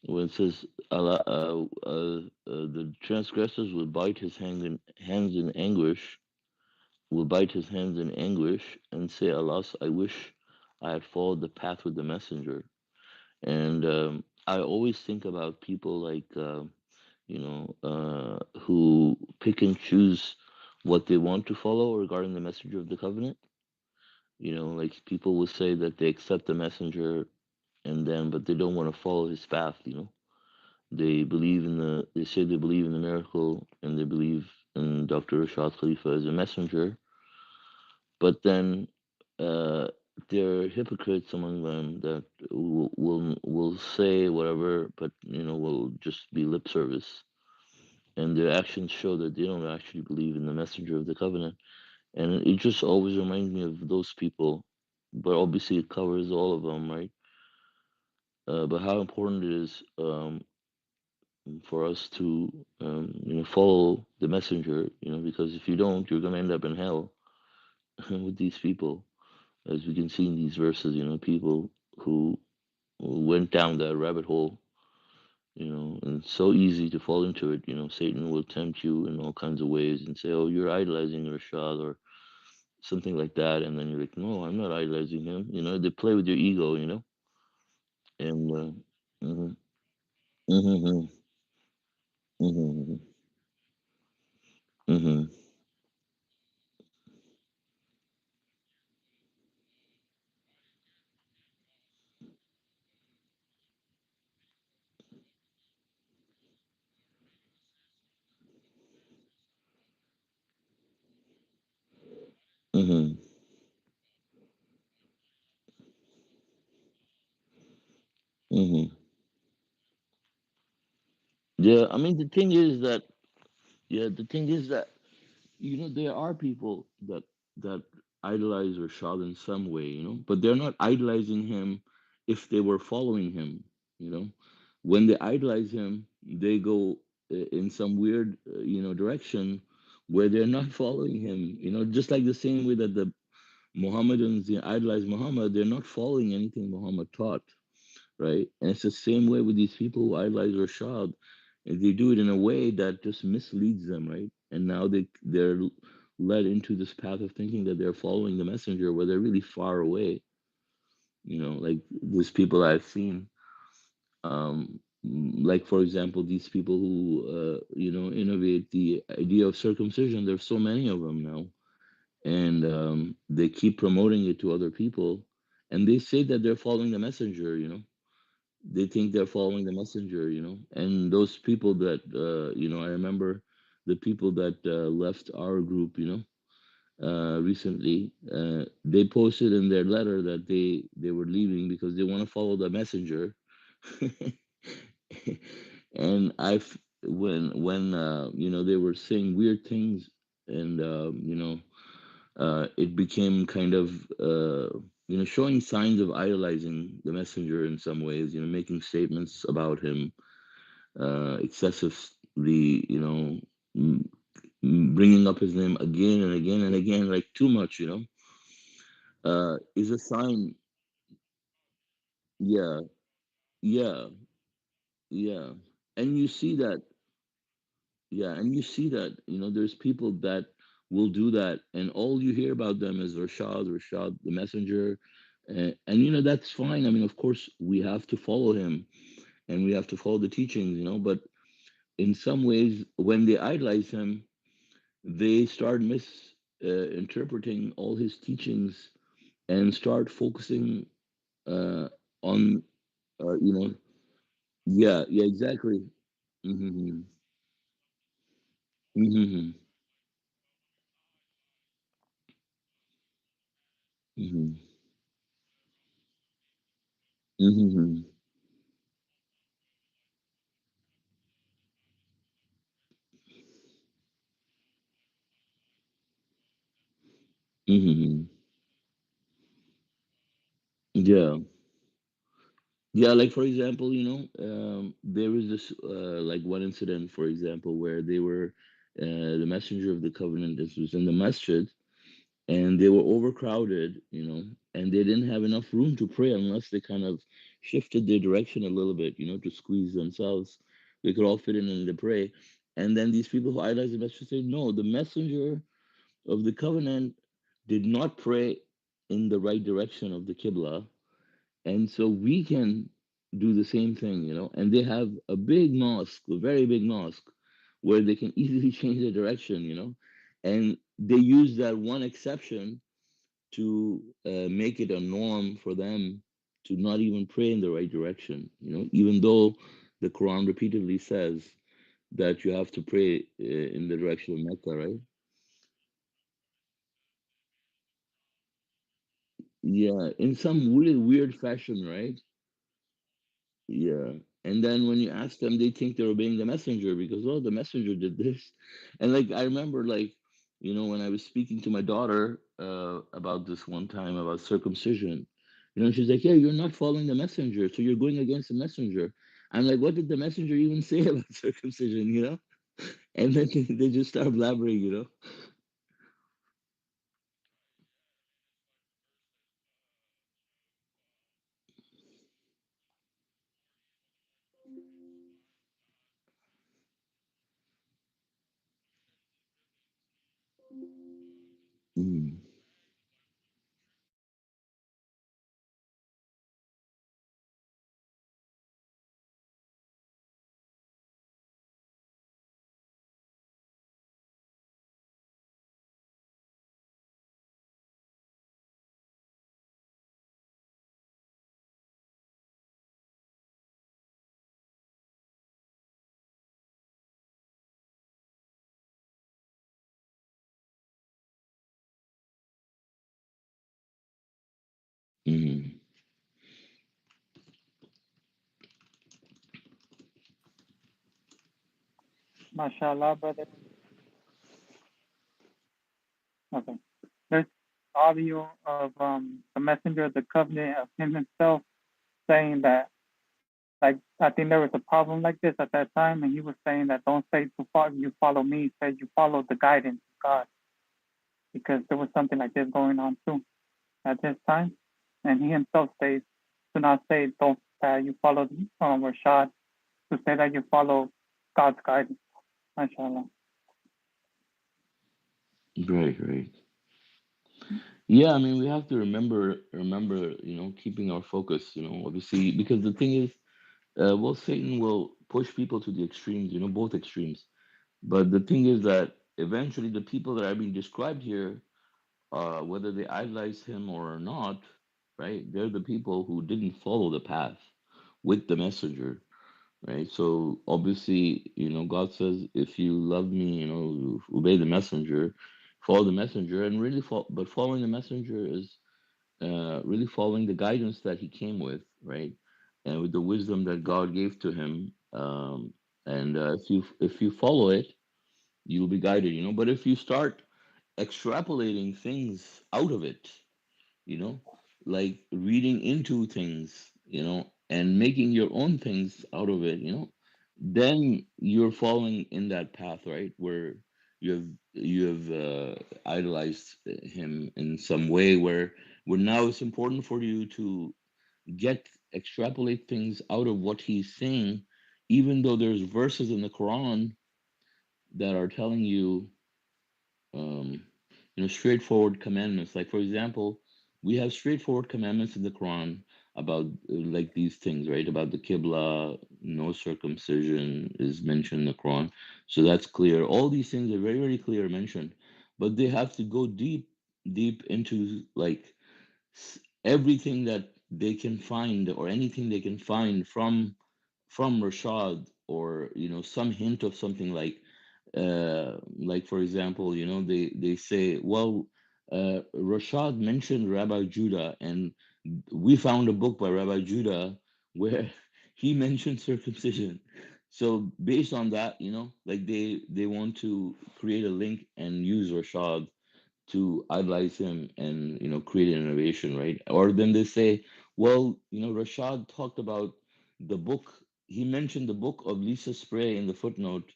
Speaker 2: When it says, Allah, the transgressors will bite his hands in anguish, will bite his hands in anguish, and say, Alas, I wish I had followed the path with the messenger. And I always think about people like, who pick and choose what they want to follow regarding the messenger of the covenant. Like people will say that they accept the messenger but they don't want to follow his path. They say they believe in the miracle and they believe in Dr. Rashad Khalifa as a messenger, but then uh, there are hypocrites among them that will say whatever, but will just be lip service, and their actions show that they don't actually believe in the messenger of the covenant. And it just always reminds me of those people, but obviously it covers all of them, right? But how important it is for us to follow the messenger, because if you don't, you're going to end up in hell with these people, as we can see in these verses. People who went down that rabbit hole. And it's so easy to fall into it. Satan will tempt you in all kinds of ways and say, "Oh, you're idolizing Rashad," or something like that, and then you're like, "No, I'm not idolizing him." They play with your ego. And mhm, mhm, mhm, mhm, mhm, mhm. Yeah, I mean, the thing is that, yeah, the thing is that, there are people that idolize Rashad in some way, but they're not idolizing him if they were following him, you know. When they idolize him, they go in some weird, direction where they're not following him, just like the same way that the Mohammedans idolize Muhammad, they're not following anything Muhammad taught, right? And it's the same way with these people who idolize Rashad. And they do it in a way that just misleads them, right? And now they're led into this path of thinking that they're following the messenger where they're really far away. Like these people I've seen, like for example, these people who innovate the idea of circumcision. There's so many of them now, and they keep promoting it to other people, and they say that they're following the messenger. They think they're following the messenger, and those people that I remember the people that left our group, recently, they posted in their letter that they were leaving because they want to follow the messenger. And when they were saying weird things, and it became kind of showing signs of idolizing the messenger in some ways, making statements about him excessively, m- bringing up his name again and again and again, like too much, is a sign. Yeah, yeah, yeah. And you see that, yeah, and you see that, there's people that will do that, and all you hear about them is Rashad, the messenger. And that's fine. I mean, of course, we have to follow him and we have to follow the teachings, but in some ways, when they idolize him, they start interpreting all his teachings and start focusing uh, on, yeah, yeah, exactly. Hmm. Hmm. Mm-hmm. Mm-hmm. Mm-hmm. Yeah. Yeah, like for example, there was this like one incident, for example, where they were the messenger of the covenant. This was in the masjid, and they were overcrowded, and they didn't have enough room to pray unless they kind of shifted their direction a little bit, to squeeze themselves. They could all fit in and they pray. And then these people who idolize the messenger say, no, the messenger of the covenant did not pray in the right direction of the Qibla, and so we can do the same thing, and they have a big mosque, a very big mosque, where they can easily change the direction, and they use that one exception to make it a norm for them to not even pray in the right direction, even though the Quran repeatedly says that you have to pray in the direction of Mecca, right? Yeah, in some weird, weird fashion, right? Yeah. And then when you ask them, they think they're obeying the messenger because, oh, the messenger did this. And like, I remember, like, when I was speaking to my daughter about this one time about circumcision, she's like, yeah, you're not following the messenger. So you're going against the messenger. I'm like, what did the messenger even say about circumcision, And then they just start blabbering, Mm. Mm.
Speaker 3: MashaAllah, brother. Okay. There's audio of the messenger of the covenant of him himself saying that, like, I think there was a problem like this at that time, and he was saying that don't say to follow, you follow me, say you follow the guidance of God, because there was something like this going on too at this time. And he himself says, do not say don't that you follow Rashad, to say that you follow God's guidance. MashaAllah.
Speaker 2: Right, right. Yeah, I mean, we have to remember, keeping our focus, obviously, because the thing is, well, Satan will push people to the extremes, both extremes. But the thing is that eventually the people that are being described here, whether they idolize him or not, right? They're the people who didn't follow the path with the messenger, right? So obviously, God says, if you love me, obey the messenger, follow the messenger, and really follow. But following the messenger is really following the guidance that he came with, right? And with the wisdom that God gave to him. And if you follow it, you'll be guided, But if you start extrapolating things out of it, you know, like reading into things, and making your own things out of it, then you're following in that path, right? Where you have idolized him in some way where now it's important for you to extrapolate things out of what he's saying, even though there's verses in the Quran that are telling you um, straightforward commandments. Like, for example, we have straightforward commandments in the Quran about like these things, right? About the Qibla, no circumcision is mentioned in the Quran. So that's clear. All these things are very, very clear mentioned, but they have to go deep, deep into like everything that they can find or anything they can find from Rashad, or some hint of something like for example, they say, well, Rashad mentioned Rabbi Judah, and we found a book by Rabbi Judah where he mentioned circumcision. So based on that, like they want to create a link and use Rashad to idolize him and create an innovation, right? Or then they say, well, Rashad talked about the book. He mentioned the book of Lisa Spray in the footnote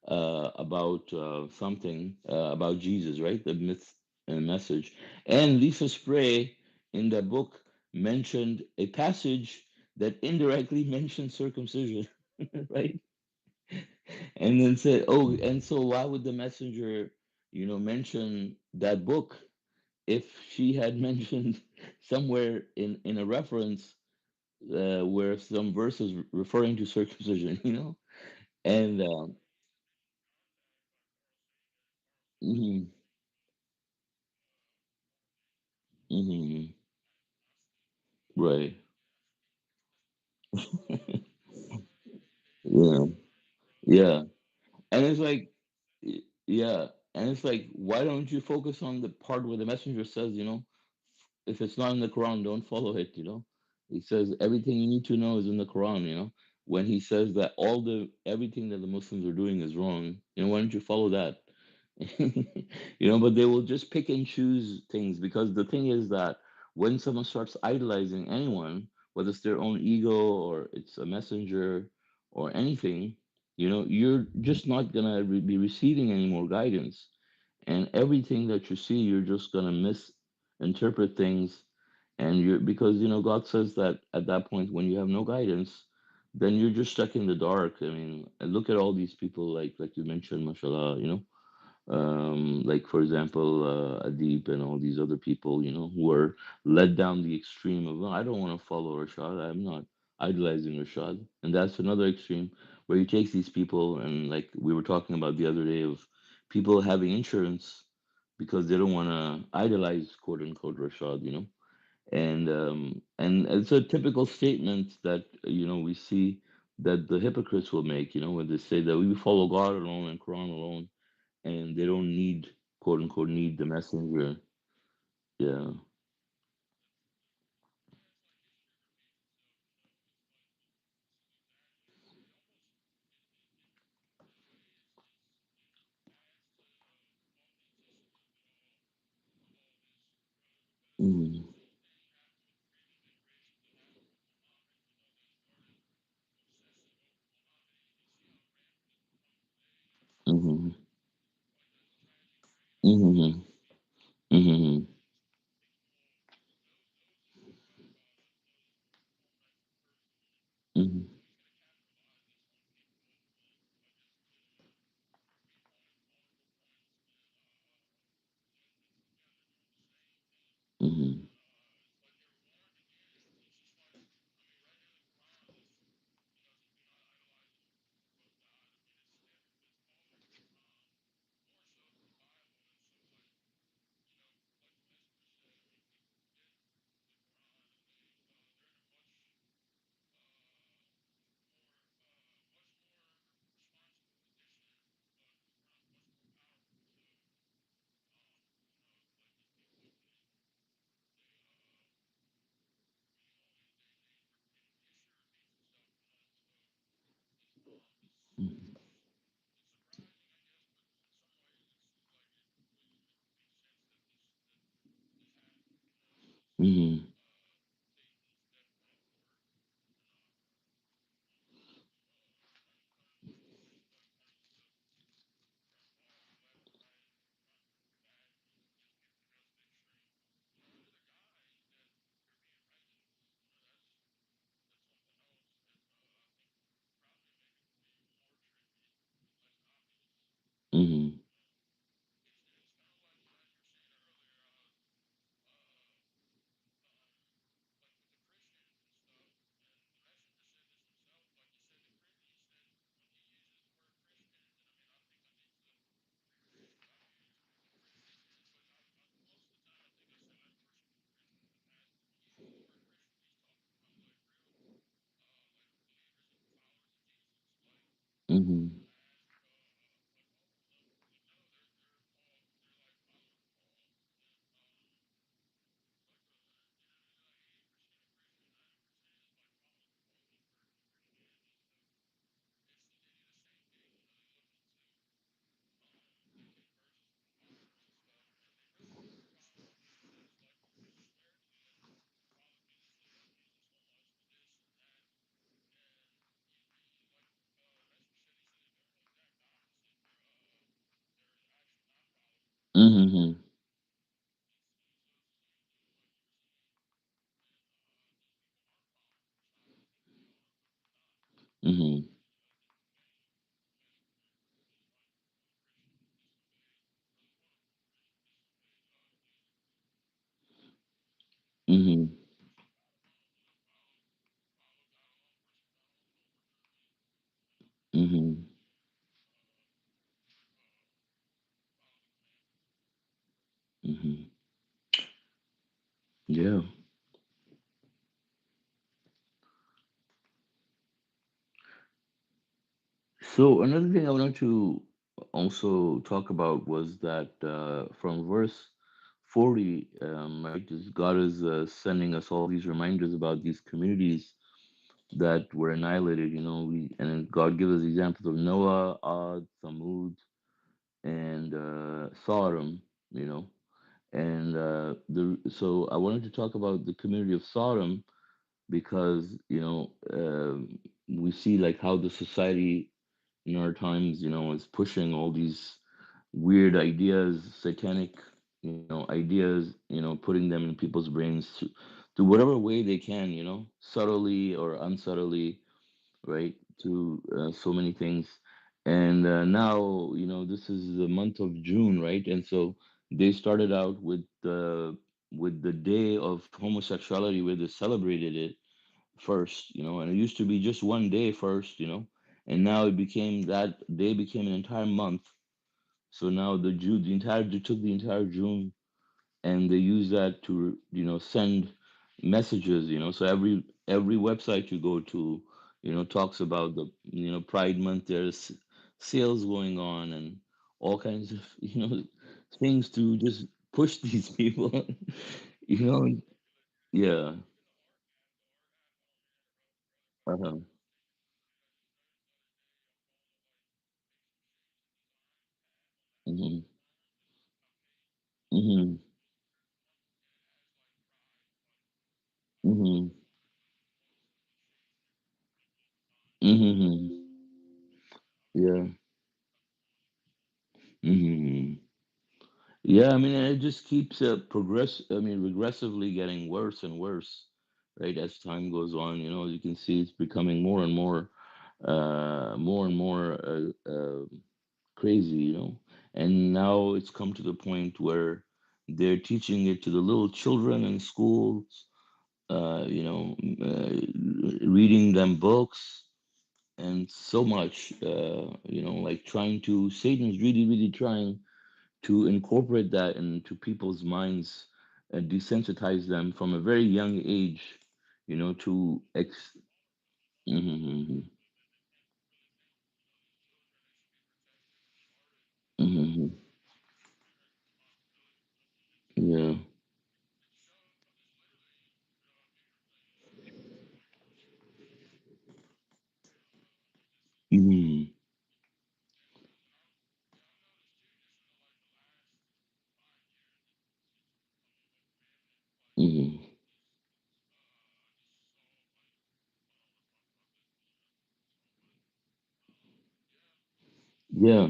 Speaker 2: about something about Jesus, right? The myth and message. And Lisa Spray in that book mentioned a passage that indirectly mentioned circumcision, right? And then said, oh, and so why would the messenger, mention that book if she had mentioned somewhere in a reference where some verses referring to circumcision, And mhm, mhm, right. Yeah, yeah. And it's like, yeah. And it's like, why don't you focus on the part where the messenger says, if it's not in the Quran, don't follow it. He says everything you need to know is in the Quran. When he says that everything that the Muslims are doing is wrong, why don't you follow that? But they will just pick and choose things because the thing is that when someone starts idolizing anyone, whether it's their own ego or it's a messenger or anything, you're just not gonna be receiving any more guidance, and everything that you see, you're just gonna misinterpret things, and you're because God says that at that point when you have no guidance, then you're just stuck in the dark. I mean, and look at all these people like you mentioned, mashallah, like for example Adib and all these other people who are led down the extreme of, "Oh, I don't want to follow Rashad, I'm not idolizing Rashad," and that's another extreme where he takes these people, and like we were talking about the other day of people having insurance because they don't want to idolize quote unquote Rashad, and it's a typical statement that we see that the hypocrites will make, when they say that we follow God alone and Quran alone, and they don't need quote unquote need the messenger. Yeah. Mm-hmm. Mm-hmm. Mm-hmm. Mm-hmm. Mm-hmm. Mm-hmm. Mm-hmm. Mm-hmm. Mm-hmm. Mm-hmm. Mm-hmm. Mm-hmm. Mm-hmm. Mm-hmm. Yeah. So another thing I wanted to also talk about was that from verse 40, right, is God is sending us all these reminders about these communities that were annihilated. And God gives us examples of Noah, Ad, Thamud, and Sodom. You know, and the so I wanted to talk about the community of Sodom because we see like how the society in our times, is pushing all these weird ideas, satanic, ideas, putting them in people's brains to whatever way they can, subtly or unsubtly, right? To so many things. And now, this is the month of June, right? And so they started out with the day of homosexuality where they celebrated it first, and it used to be just one day first, and now it became that day became an entire month. So now they took the entire June and they use that to, send messages, so every website you go to, talks about the, Pride Month. There's sales going on and all kinds of, things to just push these people, you know. Yeah. Uh-huh. Hmm. Hmm. Hmm. Hmm. Yeah. Hmm. Yeah, I mean, and it just keeps regressively getting worse and worse, right? As time goes on, you can see it's becoming more and more crazy, and now it's come to the point where they're teaching it to the little children in schools, reading them books and so much, like Satan's really, really trying to incorporate that into people's minds and desensitize them from a very young age, to Mhm, mhm, yeah. Mhm, mhm, yeah.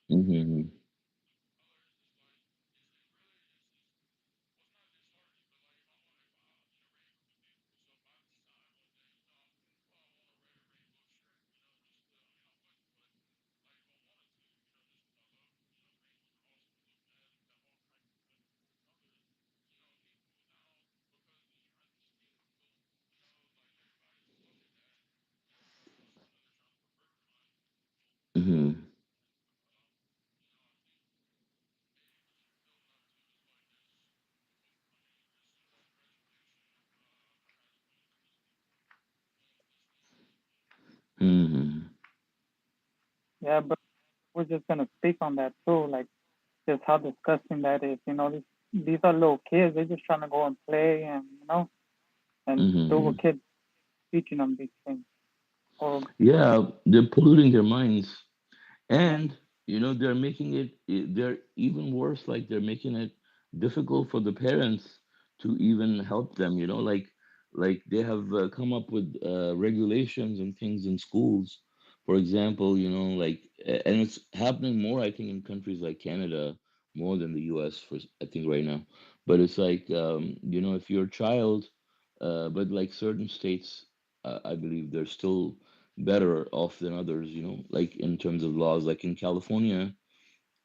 Speaker 2: Mhm, mhm, mhm,
Speaker 3: Yeah, but we're just gonna speak on that too, like just how disgusting that is. These are little kids. They're just trying to go and play, and do what
Speaker 2: mhm.
Speaker 3: kids teaching them these things. Or
Speaker 2: Yeah, they're polluting their minds,
Speaker 3: yeah,
Speaker 2: and they're making they're even worse. Like they're making it difficult for the parents to even help them. Like Like they have come up with regulations and things in schools. For example, and it's happening more, I think, in countries like Canada more than the U.S. for I think right now. But it's like if your child, but like certain states, I believe they're still better off than others. Like in terms of laws, like in California,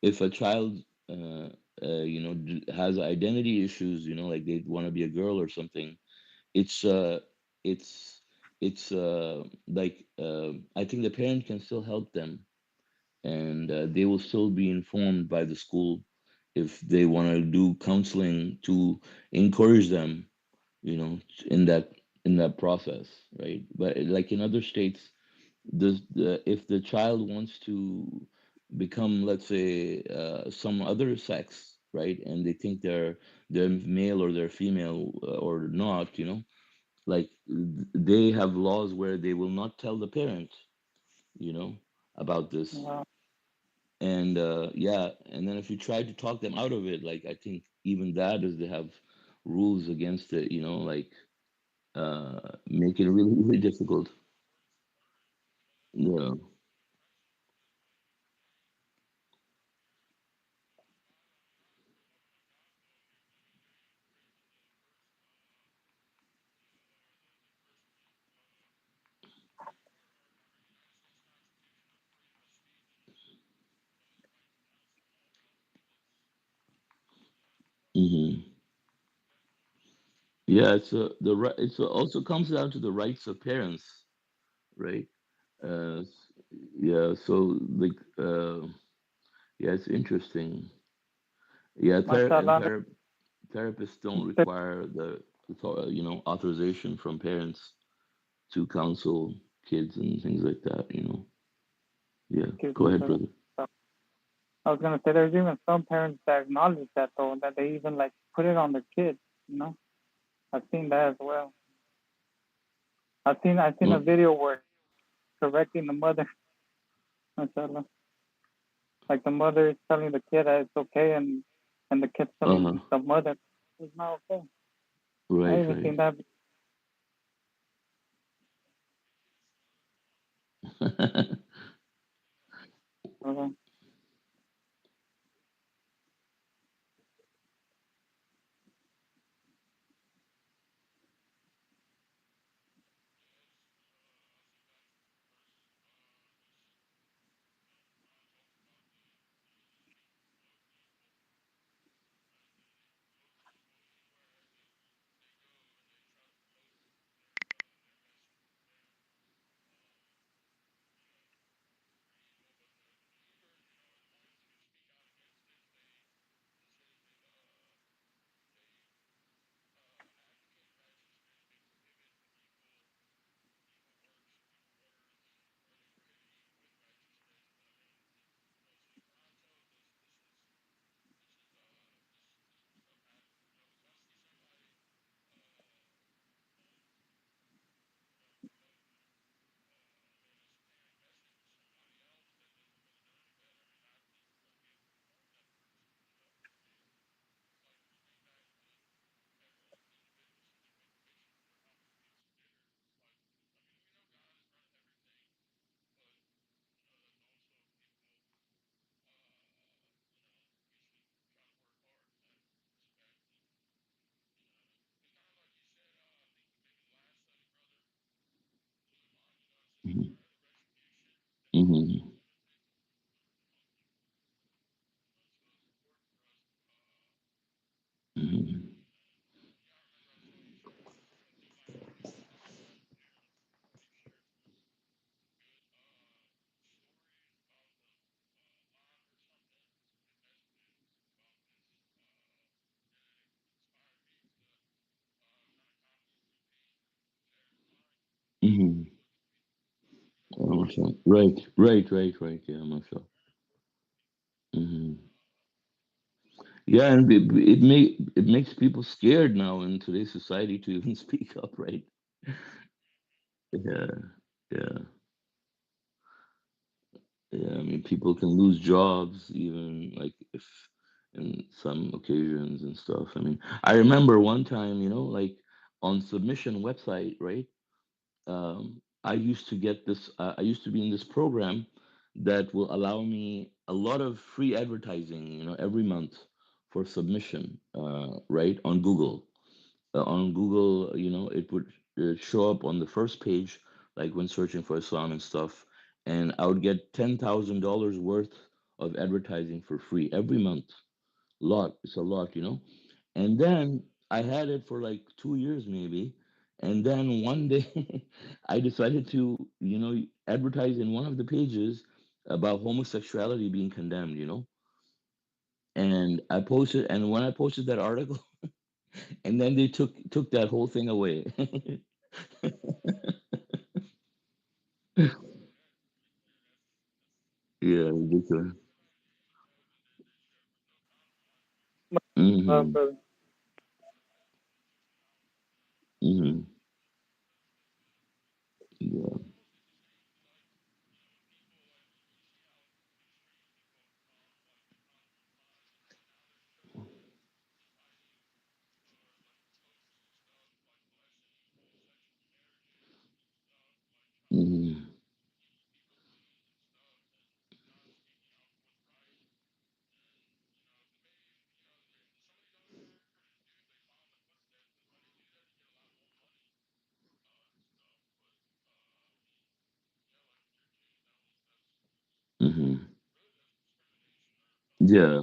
Speaker 2: if a child has identity issues, like they want to be a girl or something, it's it's like I think the parent can still help them, and they will still be informed by the school if they want to do counseling to encourage them, in that process, right? But like in other states, if the child wants to become, let's say, some other sex, right, and they think they're male or they're female or not, like they have laws where they will not tell the parent, you know, about this.
Speaker 3: Uh,
Speaker 2: And yeah, and then if you try to talk them out of it, like I think even that is they have rules against it, like make it really, really difficult. Yeah. Hmm. Yeah, it's also comes down to the rights of parents, right? Yeah, so like yeah, it's interesting. Yeah,
Speaker 3: mashallah,
Speaker 2: therapists don't
Speaker 3: the
Speaker 2: require authorization from parents to counsel kids and things like that. Yeah,
Speaker 3: excuse
Speaker 2: go
Speaker 3: me
Speaker 2: ahead,
Speaker 3: for that.
Speaker 2: brother.
Speaker 3: So, I was gonna say there's even some parents that acknowledge that though, that they even like put it on their kids. You know, I've seen that as well. I've seen a
Speaker 2: Well,
Speaker 3: video where correcting the mother, mashallah, like the mother is telling the kid that it's okay, and the kid's
Speaker 2: uh-huh.
Speaker 3: telling the mother it's not okay. I
Speaker 2: Right,
Speaker 3: even
Speaker 2: right.
Speaker 3: seen that. Uh,
Speaker 2: Hmm. Hmm. Hmm. Hmm. Right, right, right, right. Yeah, mashallah. Hmm. Yeah, and it makes people scared now in today's society to even speak up, right? Yeah, yeah, yeah. I mean, people can lose jobs even like if in some occasions and stuff. I mean, I remember one time, like on submission website, right? I used to get this. I used to be in this program that will allow me a lot of free advertising, every month for submission, right, on Google. On Google, it would show up on the first page, like when searching for Islam and stuff, and I would get $10,000 worth of advertising for free every month. Lot, it's a lot. And then I had it for like 2 years maybe, and then one day I decided to, advertise in one of the pages about homosexuality being condemned. And I posted, and when I posted that article, and then they took that whole thing away. Yeah, ridiculous. Mm-hmm.
Speaker 3: Brother.
Speaker 2: Mm-hmm. Yeah. Mm-hmm. Mm-hmm. Yeah.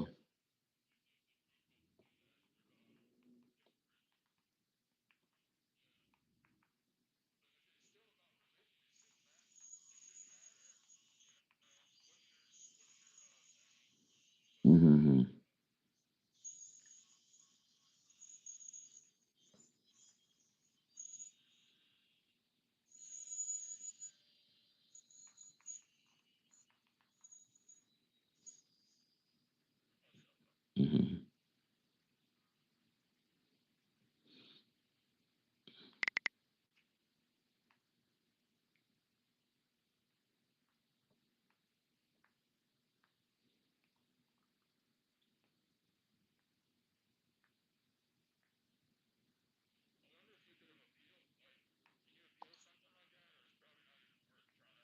Speaker 2: Mm-hmm. Mm-hmm.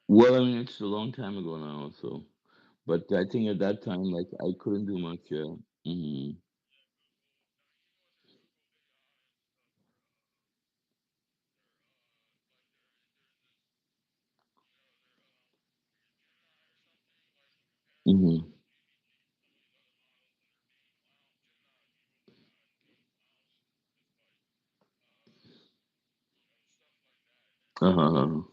Speaker 2: Well, I mean, it's a long time ago now, so. But I think at that time, like, I couldn't do much. Yeah. Mm-hmm. Mm-hmm. Uh-huh.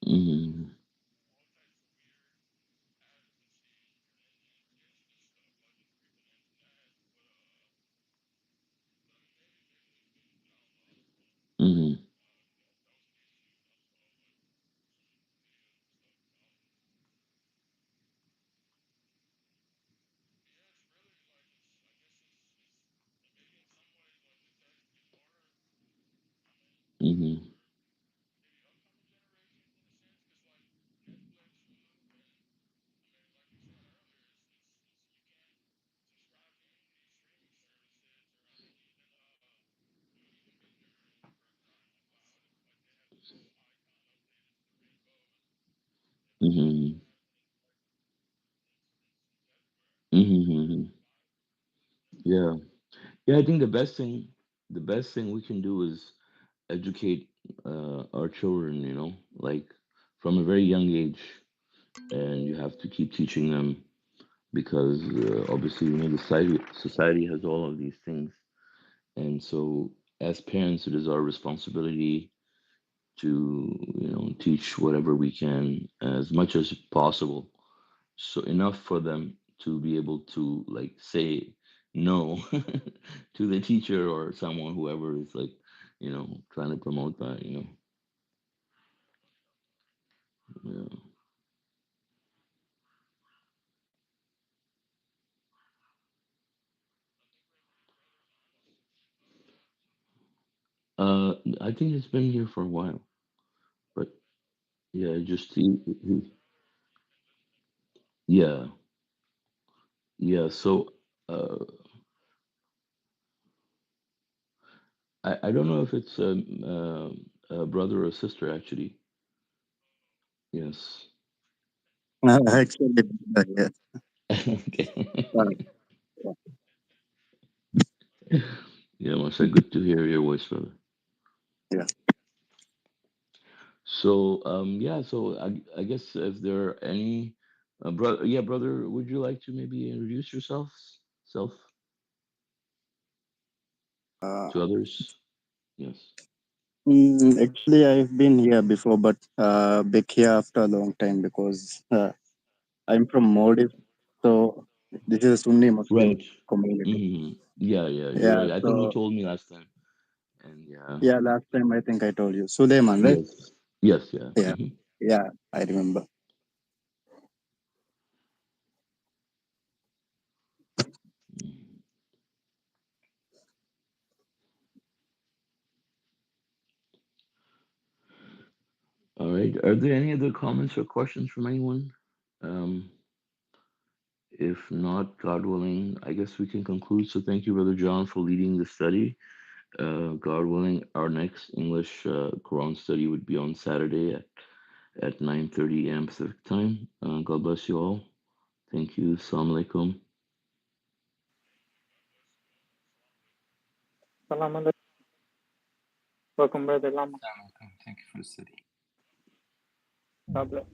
Speaker 2: Mm-hmm. Mm-hmm. Mm-hmm. Mm-hmm. Mm-hmm. Yeah. Yeah, I think the best thing we can do is educate our children, like from a very young age, and you have to keep teaching them because obviously, the society has all of these things, and so as parents, it is our responsibility to teach whatever we can as much as possible, so enough for them to be able to like say no to the teacher or someone, whoever is like trying to promote that. Yeah. I think it's been here for a while, but yeah, just yeah. Yeah, so I don't know if it's a brother or sister actually. Yes.
Speaker 4: Actually, yes.
Speaker 2: Okay.
Speaker 4: Uh,
Speaker 2: Yeah, Masha, good to hear your voice, brother.
Speaker 4: yeah.
Speaker 2: So, yeah, so I guess if there are any, brother, yeah, brother, would you like to maybe introduce yourself, self
Speaker 4: Uh,
Speaker 2: to others? Yes.
Speaker 4: Actually, I've been here before, but back here after a long time because I'm from Maldives, so this is a Sunni Muslim
Speaker 2: Right.
Speaker 4: community.
Speaker 2: Yeah, yeah, you're
Speaker 4: Yeah.
Speaker 2: right. I think you
Speaker 4: So
Speaker 2: told me last time. And yeah,
Speaker 4: yeah, last time I think I told you Suleiman, right?
Speaker 2: yes, yes, yeah.
Speaker 4: Yeah. Yeah, I remember.
Speaker 2: All right. Are there any other comments or questions from anyone? Um, if not, God willing, I guess we can conclude. So thank you, Brother John, for leading the study. God willing, our next English Quran study would be on Saturday at 9:30 a.m. Pacific time. God bless you all. Thank you. Assalamu alaikum.
Speaker 3: Salam alaikum. Welcome, Brother Lama.
Speaker 5: Thank you for the study.
Speaker 3: God bless.